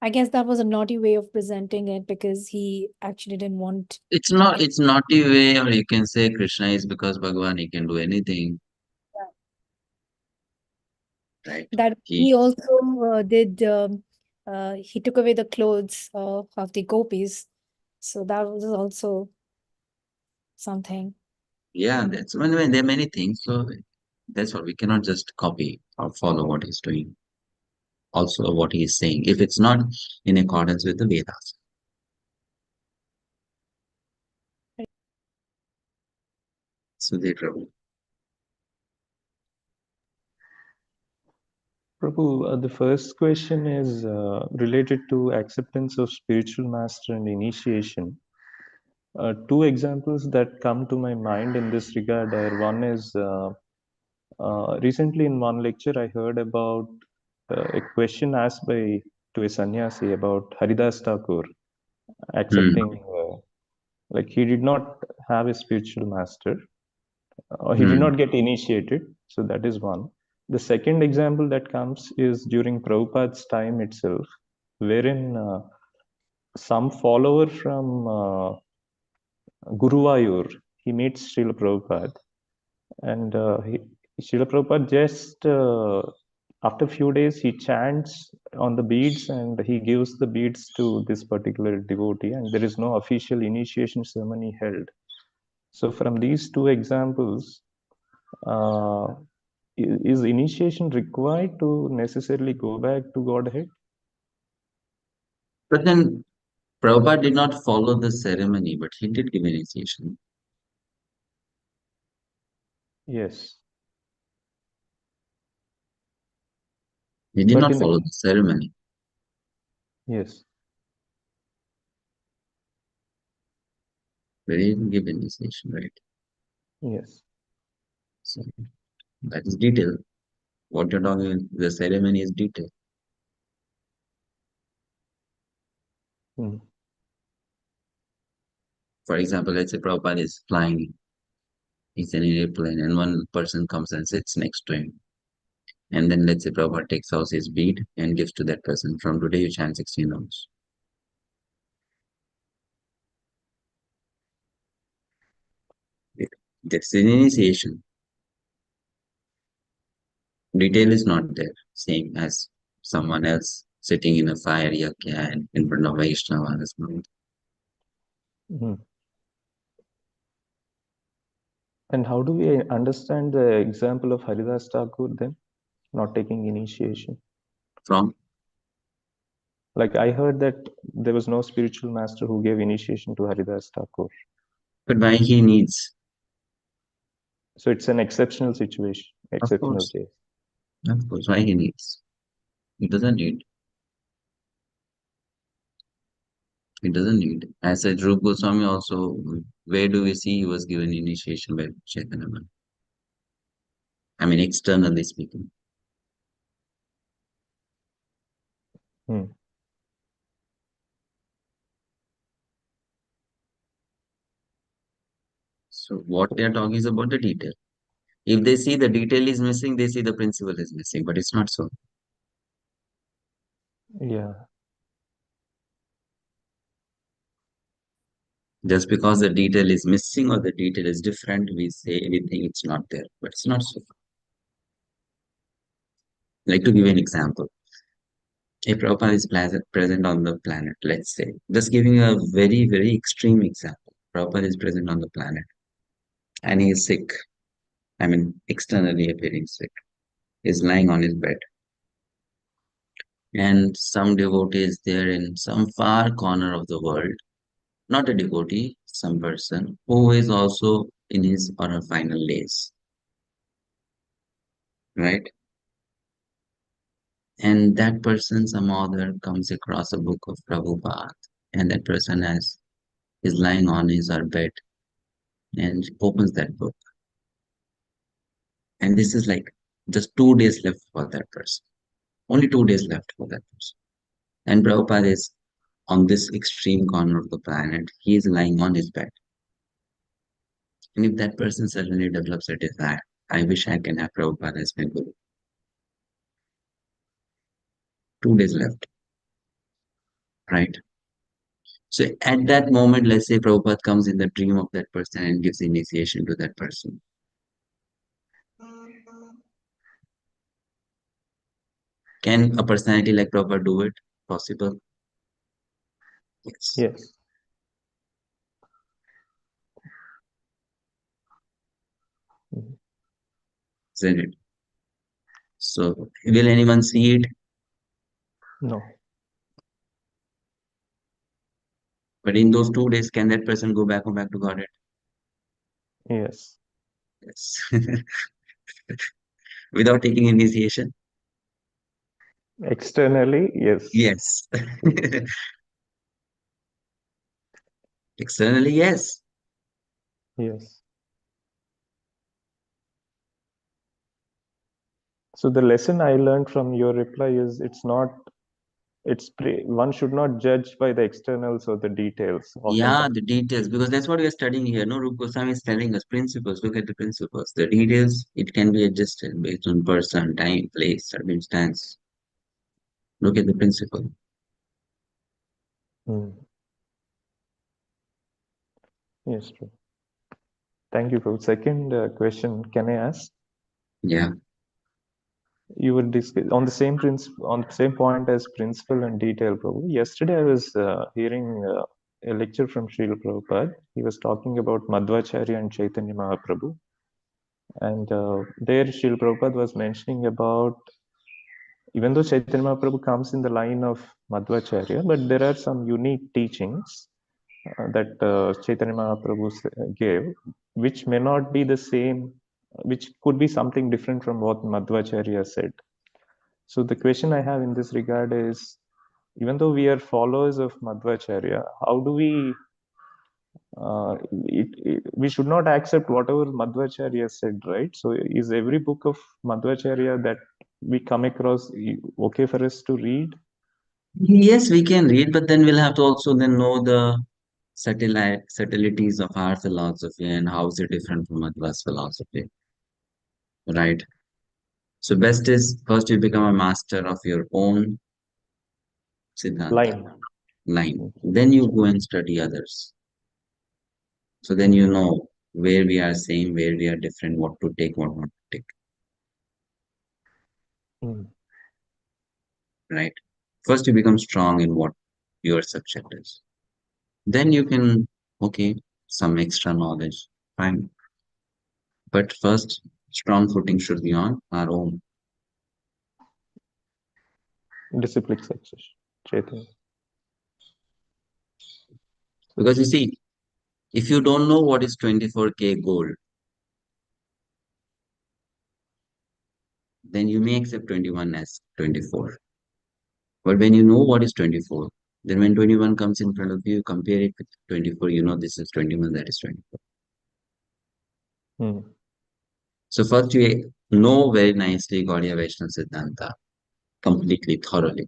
S10: I guess that was a naughty way of presenting it because he actually didn't want.
S1: It's not a way, or you can say Krishna is because Bhagavan, he can do anything. Right.
S10: That he also did. He took away the clothes of the gopis, so that was also something.
S1: Yeah, that's when there are many things. So that's what we cannot just copy or follow what he's doing. Also, what he is saying, if it's not in accordance with the Vedas. Sudhir Prabhu.
S11: Prabhu, the first question is related to acceptance of spiritual master and initiation. 2 examples that come to my mind in this regard are, one is recently in one lecture I heard about a question asked to a sannyasi about Haridas Thakur accepting, like he did not have a spiritual master, or he did not get initiated. So that is one. The second example that comes is during Prabhupada's time itself, wherein some follower from Guruvayur, he meets Srila Prabhupada, and Srila Prabhupada just after a few days he chants on the beads and he gives the beads to this particular devotee, and there is no official initiation ceremony held. So from these 2 examples, is initiation required to necessarily go back to Godhead?
S1: But then Prabhupada did not follow the ceremony, but he did give initiation.
S11: Yes.
S1: He did
S11: But
S1: not
S11: in the
S1: follow the ceremony.
S11: yes,
S1: But he didn't give initiation, right?
S11: yes.
S1: So that is detail. What you're talking, the ceremony is detail.
S11: Hmm.
S1: For example, let's say Prabhupada is flying, he's in an airplane, and one person comes and sits next to him. And then let's say Prabhupada takes out his bead and gives to that person. From today, you chant 16 rounds. That's an initiation. Detail is not there, same as someone else sitting in a fire yajna in front of Vaishnava.
S11: Hmm. And how do we understand the example of Haridas Thakur then, not taking initiation?
S1: From?
S11: Like I heard that there was no spiritual master who gave initiation to Haridas Thakur.
S1: But why he needs?
S11: So it's an exceptional situation, exceptional case.
S1: Of course, why he needs? He doesn't need. He doesn't need. As said, Rūpa Gosvāmī also, where do we see he was given initiation by Chaitanya Mahaprabhu? I mean, externally speaking.
S11: Hmm.
S1: So what they are talking is about the detail. If they see the detail is missing, they see the principle is missing, but it's not so.
S11: Yeah.
S1: Just because the detail is missing or the detail is different, we think it's not there, but it's not so. Like to give you an example, if Prabhupada is present on the planet, let's say, just giving a very, very extreme example. Prabhupada is present on the planet and he is sick. I mean, externally appearing sick. He's lying on his bed. And some devotee is there in some far corner of the world, not a devotee, some person who is also in his or her final days. Right? And that person, some author, comes across a book of Prabhupada, and that person is lying on his or bed and opens that book. And this is like just 2 days left for that person. Only 2 days left for that person. And Prabhupada is on this extreme corner of the planet. He is lying on his bed. And if that person suddenly develops a desire, I wish I can have Prabhupada as my guru. 2 days left. Right? So at that moment, let's say Prabhupada comes in the dream of that person and gives initiation to that person. Can a personality like Prabhupada do it? Possible? Yes.
S11: Yes. Mm-hmm.
S1: Isn't it? So will anyone see it?
S11: No.
S1: But in those 2 days, can that person go back to Godhead?
S11: Yes.
S1: Yes. Without taking initiation?
S11: Externally, yes.
S1: Yes. Externally, yes.
S11: Yes. So the lesson I learned from your reply is one should not judge by the externals or the details.
S1: Yeah, the details, because that's what we are studying here. No, Rūpa Gosvāmī is telling us principles. Look at the principles. The details, it can be adjusted based on person, time, place, circumstance. Look at the principle.
S11: Yes, true. Thank you, Prabhu. Second question, can I ask?
S1: Yeah.
S11: You were discussing on the same point as principle and detail, Prabhu. Yesterday, I was hearing a lecture from Śrīla Prabhupada. He was talking about Madhvacharya and Chaitanya Mahaprabhu. And there, Śrīla Prabhupada was mentioning about, even though Chaitanya Mahaprabhu comes in the line of Madhvacharya, but there are some unique teachings that Chaitanya Mahaprabhu gave, which may not be the same, which could be something different from what Madhvacharya said. So the question I have in this regard is, even though we are followers of Madhvacharya, how do we we should not accept whatever Madhvacharya said, right? So is every book of Madhvacharya that we come across okay for us to read?
S1: Yes, we can read, but then we'll have to also then know the subtleties of our philosophy and how is it different from Madhva's philosophy, right? So best is first you become a master of your own Siddhanta line. Then you go and study others. So then you know where we are same, where we are different, what to take, what not to take. Right? First you become strong in what your subject is. Then you can, okay, some extra knowledge, fine. But first, strong footing should be on our own.
S11: Disciplic success, Chaitanya.
S1: Because you see, if you don't know what is 24K gold, then you may accept 21 as 24. But when you know what is 24, then when 21 comes in front of you, compare it with 24, you know this is 21, that is 24. So first you know very nicely Gaudiya Vaishnava Siddhanta completely, thoroughly.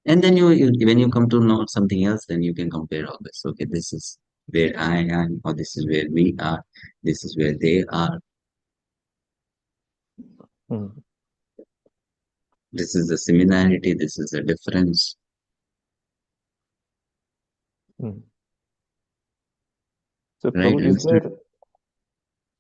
S1: And then when you come to know something else, then you can compare all this. Okay, this is where I am, or this is where we are, this is where they are. This is the similarity, this is the difference.
S11: So,
S1: right?
S11: Prabhu, is there?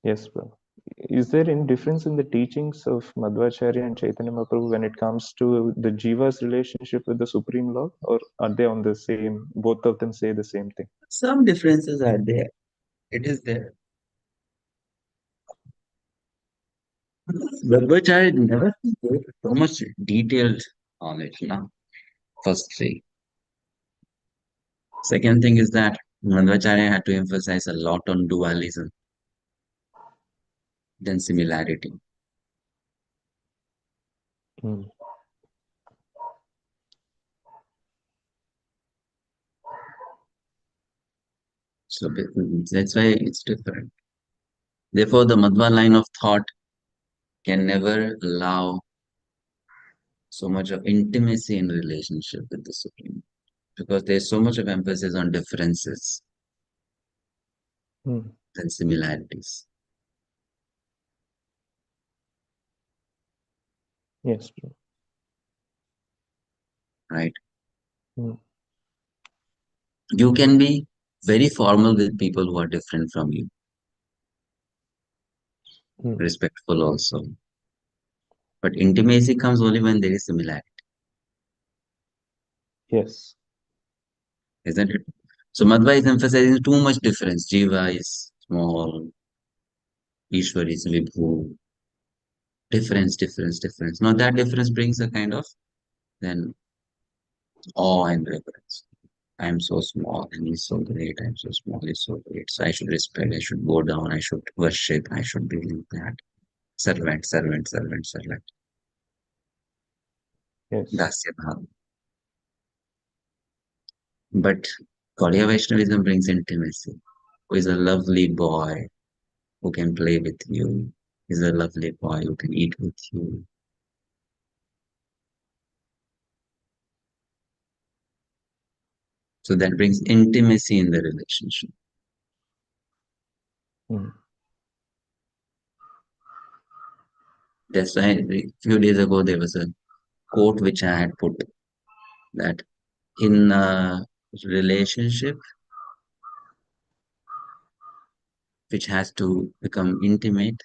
S11: Yes, Prabhu. Is there any difference in the teachings of Madhvacharya and Chaitanya Mahaprabhu when it comes to the Jiva's relationship with the Supreme Lord, or are they on the same? Both of them say the same thing.
S1: Some differences are there. It is there. Madhvacharya never gave so much detailed knowledge, no? First thing. Second thing is that Madhvacharya had to emphasize a lot on dualism than similarity. So that's why it's different. Therefore, the Madhva line of thought can never allow so much of intimacy in relationship with the Supreme, because there's so much of emphasis on differences than similarities.
S11: Yes, true.
S1: Right? You can be very formal with people who are different from you. Respectful also. But intimacy comes only when there is similarity.
S11: Yes.
S1: Isn't it? So Madhva is emphasizing too much difference. Jiva is small, Ishwar is Vibhu. Difference. Now that difference brings a kind of then awe and reverence. I'm so small and he's so great. I'm so small, he's so great. So I should respect, I should go down, I should worship, I should be like that. Servant.
S11: Yes.
S1: Dasya bhava. But Gaudiya Vaishnavism brings intimacy. Who is a lovely boy who can play with you. Is a lovely boy who can eat with you. So that brings intimacy in the relationship. That's why a few days ago there was a quote which I had put that in a relationship which has to become intimate,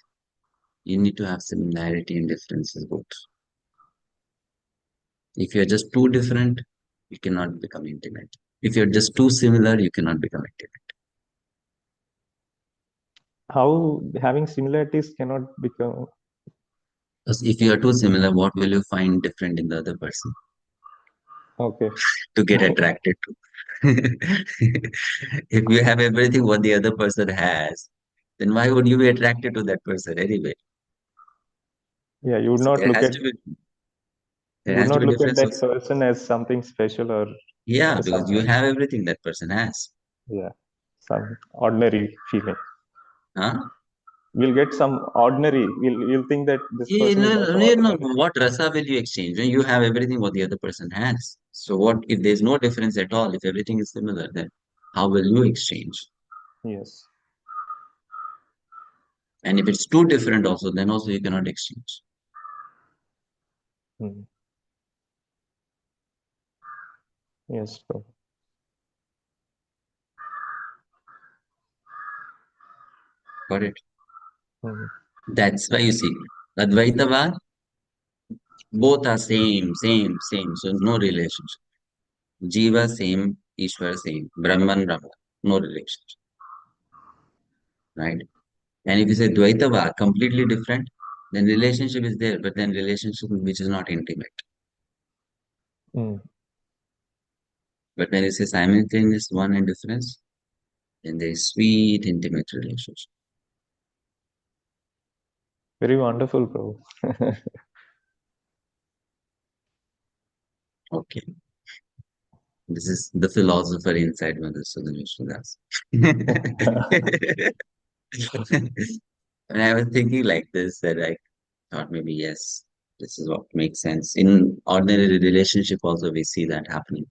S1: you need to have similarity and differences both. If you're just too different, you cannot become intimate. If you're just too similar, you cannot become intimate.
S11: How having similarities cannot become?
S1: Because if you are too similar, what will you find different in the other person?
S11: Okay.
S1: To get attracted to. If you have everything what the other person has, then why would you be attracted to that person anyway?
S11: Yeah, you would
S1: So
S11: not
S1: there
S11: look
S1: has
S11: at.
S1: to be. There
S11: Would
S1: has to
S11: not
S1: be
S11: look at
S1: difference.
S11: that person as something special or
S1: Yeah, because you
S11: something.
S1: have everything that person has.
S11: Yeah, some ordinary feeling.
S1: Huh?
S11: We'll get some ordinary. We'll think that this person is also ordinary.
S1: What rasa will you exchange when you have everything what the other person has? So what if there's no difference at all? If everything is similar, then how will you exchange?
S11: Yes.
S1: And if it's too different also, then also you cannot exchange.
S11: Yes, Prabhu.
S1: Got it? That's why you see, Advaitavad, both are same. So no relationship. Jiva same, Ishvara same, Brahman, no relationship. Right? And if you say Dvaitavad, completely different, then relationship is there, but then relationship which is not intimate. But when you say simultaneous one and difference, then there is sweet, intimate relationship.
S11: Very wonderful, Prabhu.
S1: Okay. This is the philosopher inside Madhusudan Vishnudas. When I was thinking like this, that I thought maybe yes, this is what makes sense. In ordinary relationship also we see that happening.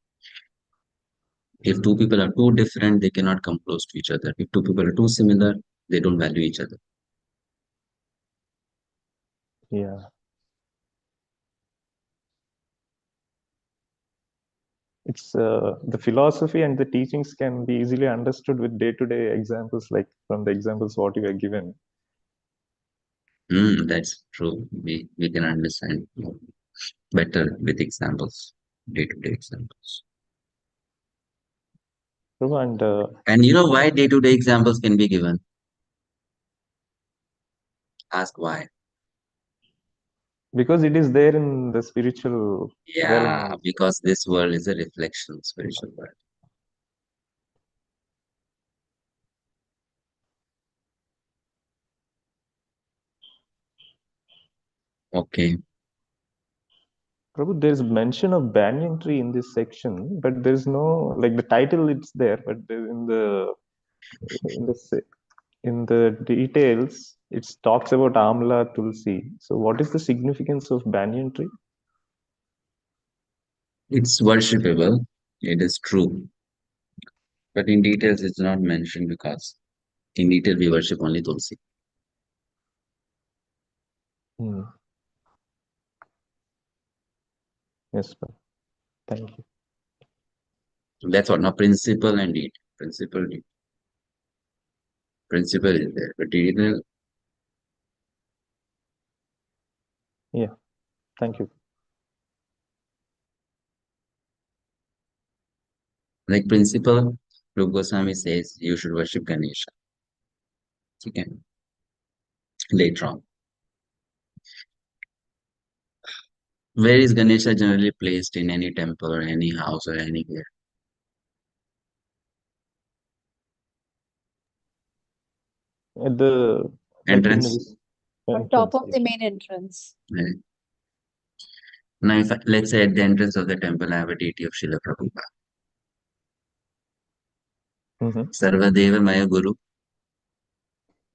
S1: If two people are too different, they cannot come close to each other. If two people are too similar, they don't value each other.
S11: Yeah. It's the philosophy and the teachings can be easily understood with day-to-day examples, like from the examples what you were given.
S1: That's true. We can understand better with examples, day-to-day examples. And you know why day-to-day examples can be given? Ask why.
S11: Because it is there in the spiritual
S1: Yeah,
S11: realm.
S1: because this world is a reflection of spiritual world. Okay.
S11: Prabhu, there's mention of banyan tree in this section, but there's no, like the title it's there, but in the details it talks about amla tulsi. So what is the significance of banyan tree?
S1: It's worshipable. It is true. But in details, it's not mentioned because in detail we worship only Tulsi.
S11: Yes, thank you.
S1: That's what. Now, principle and deed. Principle is there, but detail.
S11: Yeah, thank you.
S1: Like principle, Rūpa Gosvāmī says you should worship Ganesha. Okay. Later on. Where is Ganesha generally placed in any temple or any house or anywhere?
S11: At the
S1: entrance.
S13: On top of the main entrance.
S1: Right. Now, if let's say at the entrance of the temple, I have a deity of Śrīla Prabhupada. Sarvadeva Maya Guru.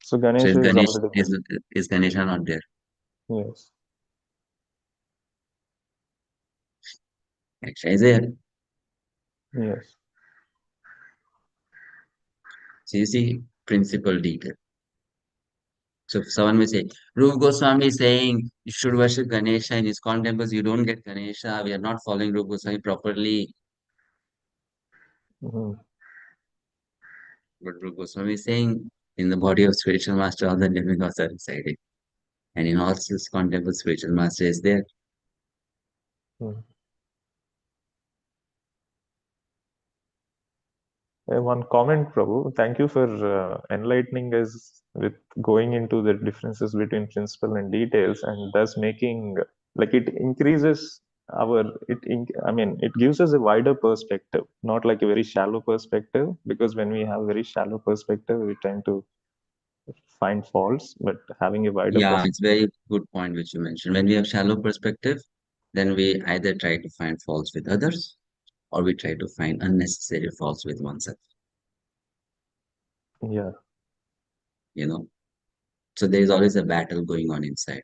S11: So Ganesha
S1: is Ganesha not there?
S11: Yes.
S1: Ganesha is there.
S11: Yes.
S1: So you see principle detail. So if someone may say, Rūpa Gosvāmī is saying you should worship Ganesha in iskcon temples, you don't get Ganesha, we are not following Rūpa Gosvāmī properly. But Rūpa Gosvāmī is saying in the body of spiritual master, all the demigods are residing. And in all iskcon temples, spiritual master is there.
S11: One comment, Prabhu. Thank you for enlightening us with going into the differences between principle and details, and thus making like it increases it gives us a wider perspective, not like a very shallow perspective. Because when we have very shallow perspective, we tend to find faults. But having a wider
S1: perspective, it's very good point which you mentioned. When we have shallow perspective, then we either try to find faults with others or we try to find unnecessary faults with oneself.
S11: Yeah.
S1: So there is always a battle going on inside.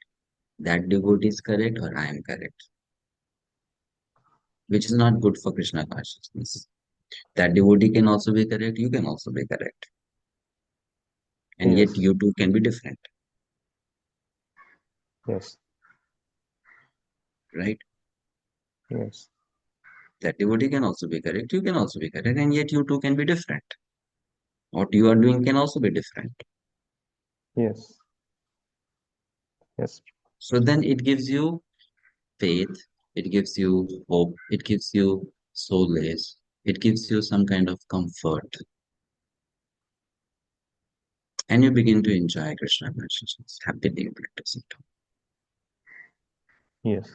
S1: That devotee is correct or I am correct, which is not good for Krishna consciousness. That devotee can also be correct, you can also be correct. And yet
S11: Yes.
S1: you two can be different,
S11: Yes.
S1: right?
S11: Yes.
S1: That devotee can also be correct, you can also be correct, and yet you two can be different. What you are doing can also be different.
S11: Yes. Yes.
S1: So then it gives you faith, it gives you hope, it gives you solace, it gives you some kind of comfort. And you begin to enjoy Krishna consciousness happily practice it.
S11: Yes.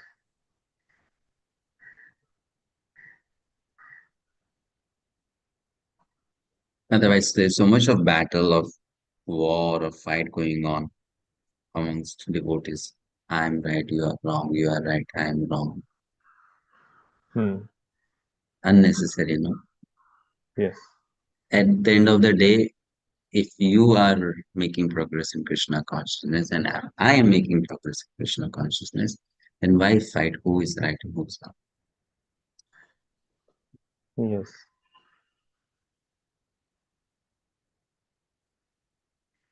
S1: Otherwise, there's so much of battle, of war, of fight going on amongst devotees. I'm right, you are wrong, you are right, I'm wrong. Unnecessary, no?
S11: Yes.
S1: At the end of the day, if you are making progress in Krishna consciousness and I am making progress in Krishna consciousness, then why fight who is right and who's wrong?
S11: Yes.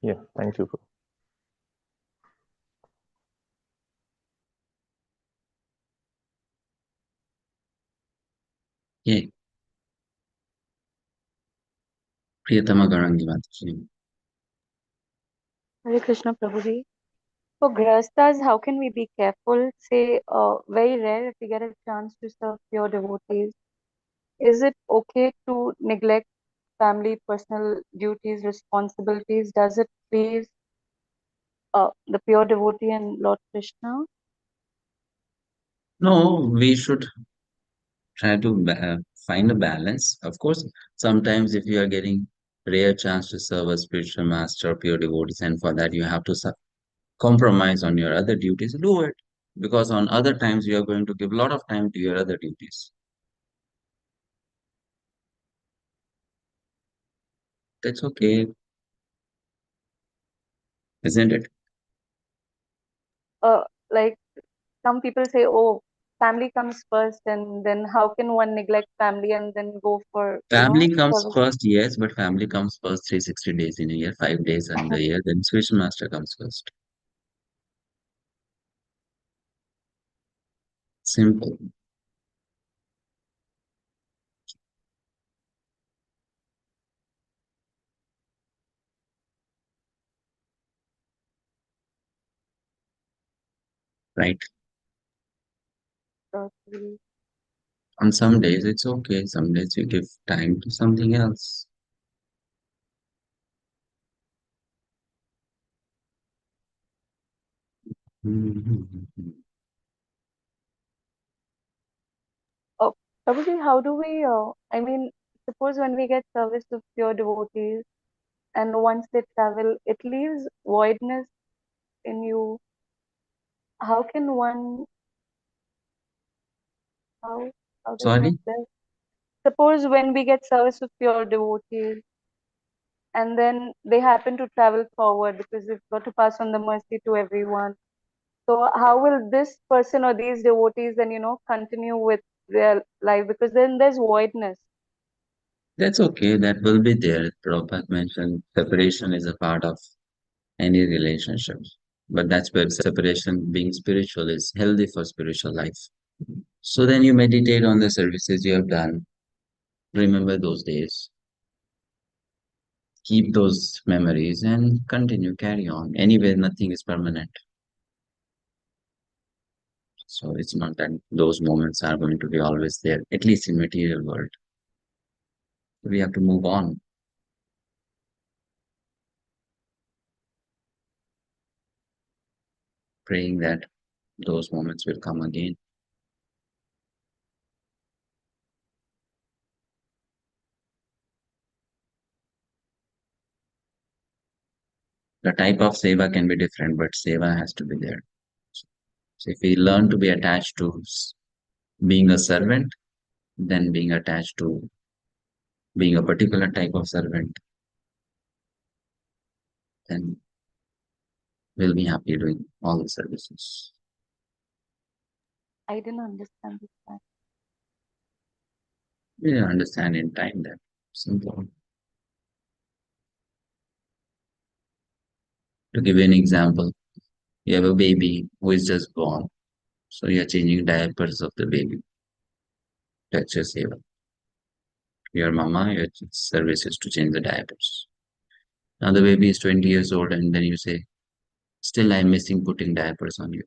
S11: Yeah. Thank you.
S1: Yeah. Priyatama Garangi Mataji.
S12: Hare Krishna Prabhuji. For Grihasthas, how can we be careful? Say, very rare if we get a chance to serve pure devotees. Is it okay to neglect family, personal duties, responsibilities? Does it please the pure devotee and Lord Krishna?
S1: No, we should try to find a balance. Of course, sometimes if you are getting rare chance to serve a spiritual master, pure devotees, and for that you have to compromise on your other duties, do it. Because on other times you are going to give a lot of time to your other duties. That's okay, isn't it?
S12: Like some people say, oh, family comes first, and then how can one neglect family and then go for,
S1: Family comes
S12: service?
S1: first, yes, but family comes first 360 days in a year, 5 days in the year, then spiritual master comes first. Simple. Right? On some days it's okay, some days you give time to something else.
S12: Oh, Prabhuji, how do we, suppose when we get service of pure devotees and once they travel, it leaves voidness in you. How can one, how does one
S1: Sorry?
S12: bless? Suppose when we get service of pure devotees and then they happen to travel forward because they've got to pass on the mercy to everyone. So how will this person or these devotees then, continue with their life? Because then there's voidness.
S1: That's okay, that will be there. Prabhupada mentioned separation is a part of any relationship. But that's where separation, being spiritual, is healthy for spiritual life. So then you meditate on the services you have done. Remember those days. Keep those memories and continue, carry on. Anyway, nothing is permanent. So it's not that those moments are going to be always there, at least in material world. We have to move on, praying that those moments will come again. The type of seva can be different, but seva has to be there. So if we learn to be attached to being a servant, then being attached to being a particular type of servant, then we'll be happy doing all the services.
S12: I didn't understand this part.
S1: We understand in time that simple. To give you an example, you have a baby who is just born, so you are changing diapers of the baby. That's your seva. Your mama, your service is to change the diapers. Now the baby is 20 years old, and then you say, still I'm missing putting diapers on you.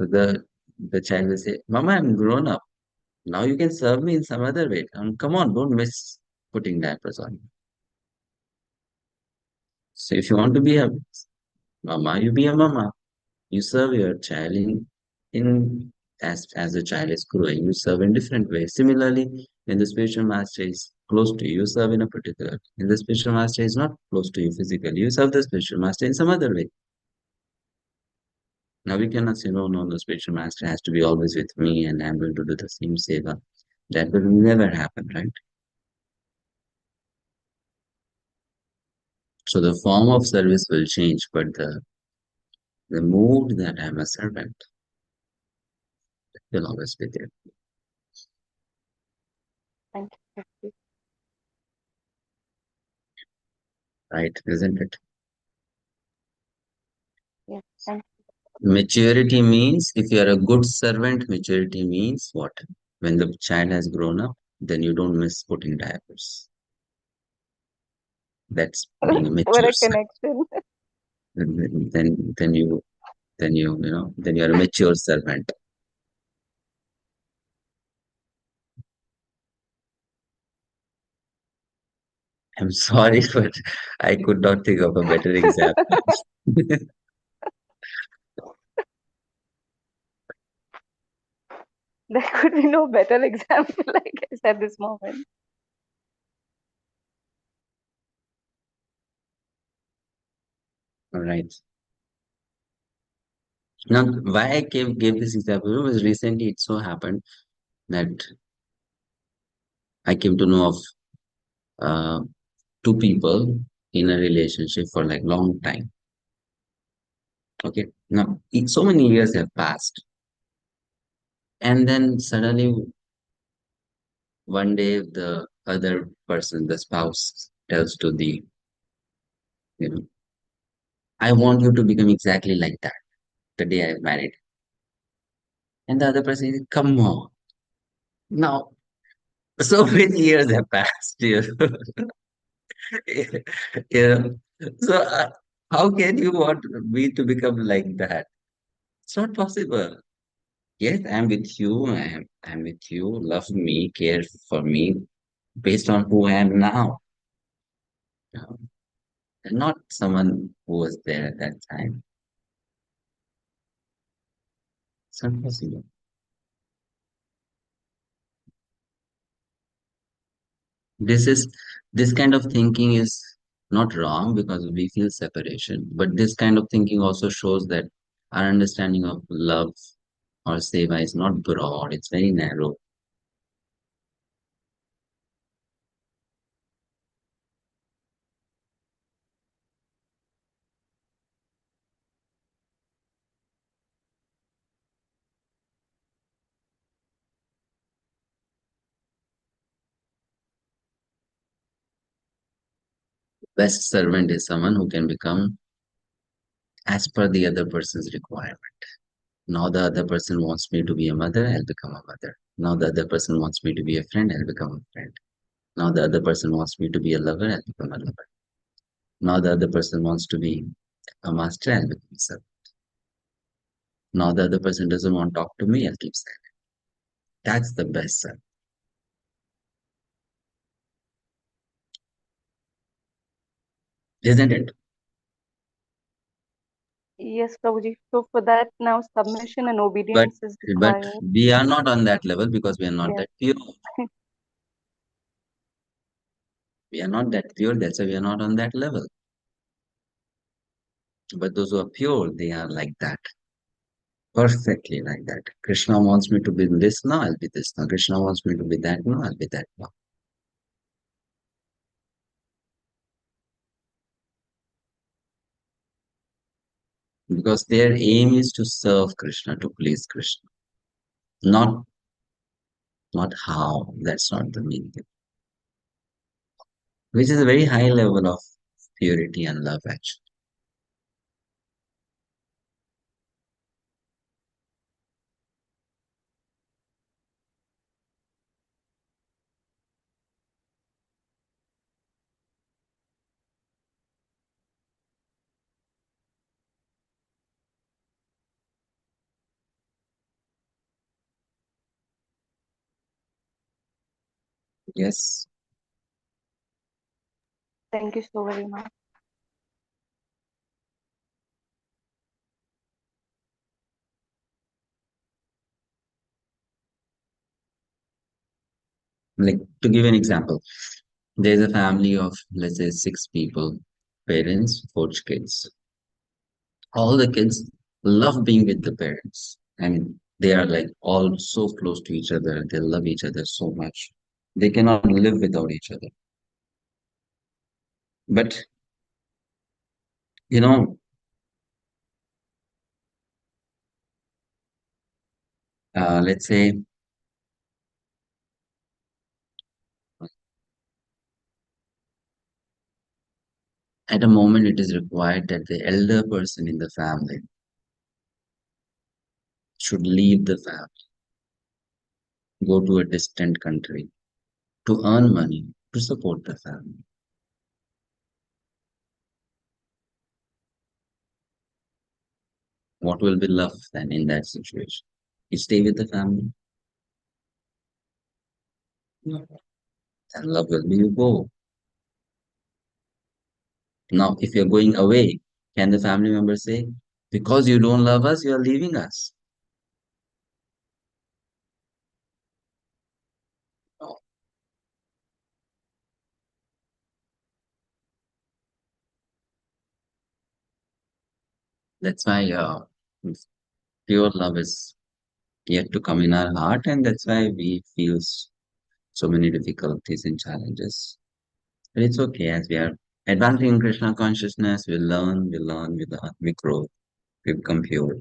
S1: So the child will say, Mama, I'm grown up. Now you can serve me in some other way. Come on, don't miss putting diapers on you. So if you want to be a mama, you be a mama. You serve your child in as the child is growing, you serve in different ways. Similarly, when the spiritual master is close to you, you serve in a particular. When the spiritual master is not close to you physically, you serve the spiritual master in some other way. Now we cannot say, no, the spiritual master has to be always with me and I'm going to do the same seva. That will never happen, right? So the form of service will change, but the mood that I'm a servant will always be there.
S12: Thank you.
S1: Right, isn't it?
S12: Yes, thank you.
S1: Maturity means, if you are a good servant, maturity means what? When the child has grown up, then you don't miss putting diapers. That's being a
S12: What
S1: mature
S12: a
S1: servant.
S12: connection.
S1: Then you are a mature servant. I'm sorry, but I could not think of a better example.
S12: There could be no better example, I guess, at this moment.
S1: All right. Now, why I gave this example was recently it so happened that I came to know of two people in a relationship for like long time. Okay. Now, so many years have passed. And then suddenly one day the other person, the spouse, tells to I want you to become exactly like that the day I married. And the other person is, come on. Now, so many years have passed. So how can you want me to become like that? It's not possible. Yes, I'm with you. I'm with you. Love me, care for me based on who I am now. And not someone who was there at that time. It's not possible. This kind of thinking is not wrong because we feel separation, but this kind of thinking also shows that our understanding of love or seva is not broad, it's very narrow. Best servant is someone who can become as per the other person's requirement. Now the other person wants me to be a mother, I'll become a mother. Now the other person wants me to be a friend, I'll become a friend. Now the other person wants me to be a lover, I'll become a lover. Now the other person wants to be a master, I'll become a servant. Now the other person doesn't want to talk to me, I'll keep silent. That's the best servant. Isn't it?
S12: Yes, Prabhuji. So for that, now submission and obedience is
S1: But
S12: required.
S1: we are not on that level because we are not
S12: Yes.
S1: that pure. We are not that pure, that's why we are not on that level. But those who are pure, they are like that. Perfectly like that. Krishna wants me to be this, now I'll be this. Now Krishna wants me to be that, now I'll be that. Now. Because their aim is to serve Krishna, to please Krishna. Not how. That's not the main thing. Which is a very high level of purity and love, actually. Yes.
S12: Thank you so very much.
S1: Like, to give an example, there's a family of, let's say, 6 people, parents, 4 kids. All the kids love being with the parents. I mean, they are like all so close to each other. They love each other so much. They cannot live without each other. But, you know, let's say, at a moment it is required that the elder person in the family should leave the family, go to a distant country to earn money to support the family. What will be love then in that situation? You stay with the family? No. Then love will be you go. Now, if you're going away, can the family member say, because you don't love us, you are leaving us? No. That's why pure love is yet to come in our heart, and that's why we feel so many difficulties and challenges. But it's okay, as we are advancing in Krishna consciousness, we learn, we grow, we become pure.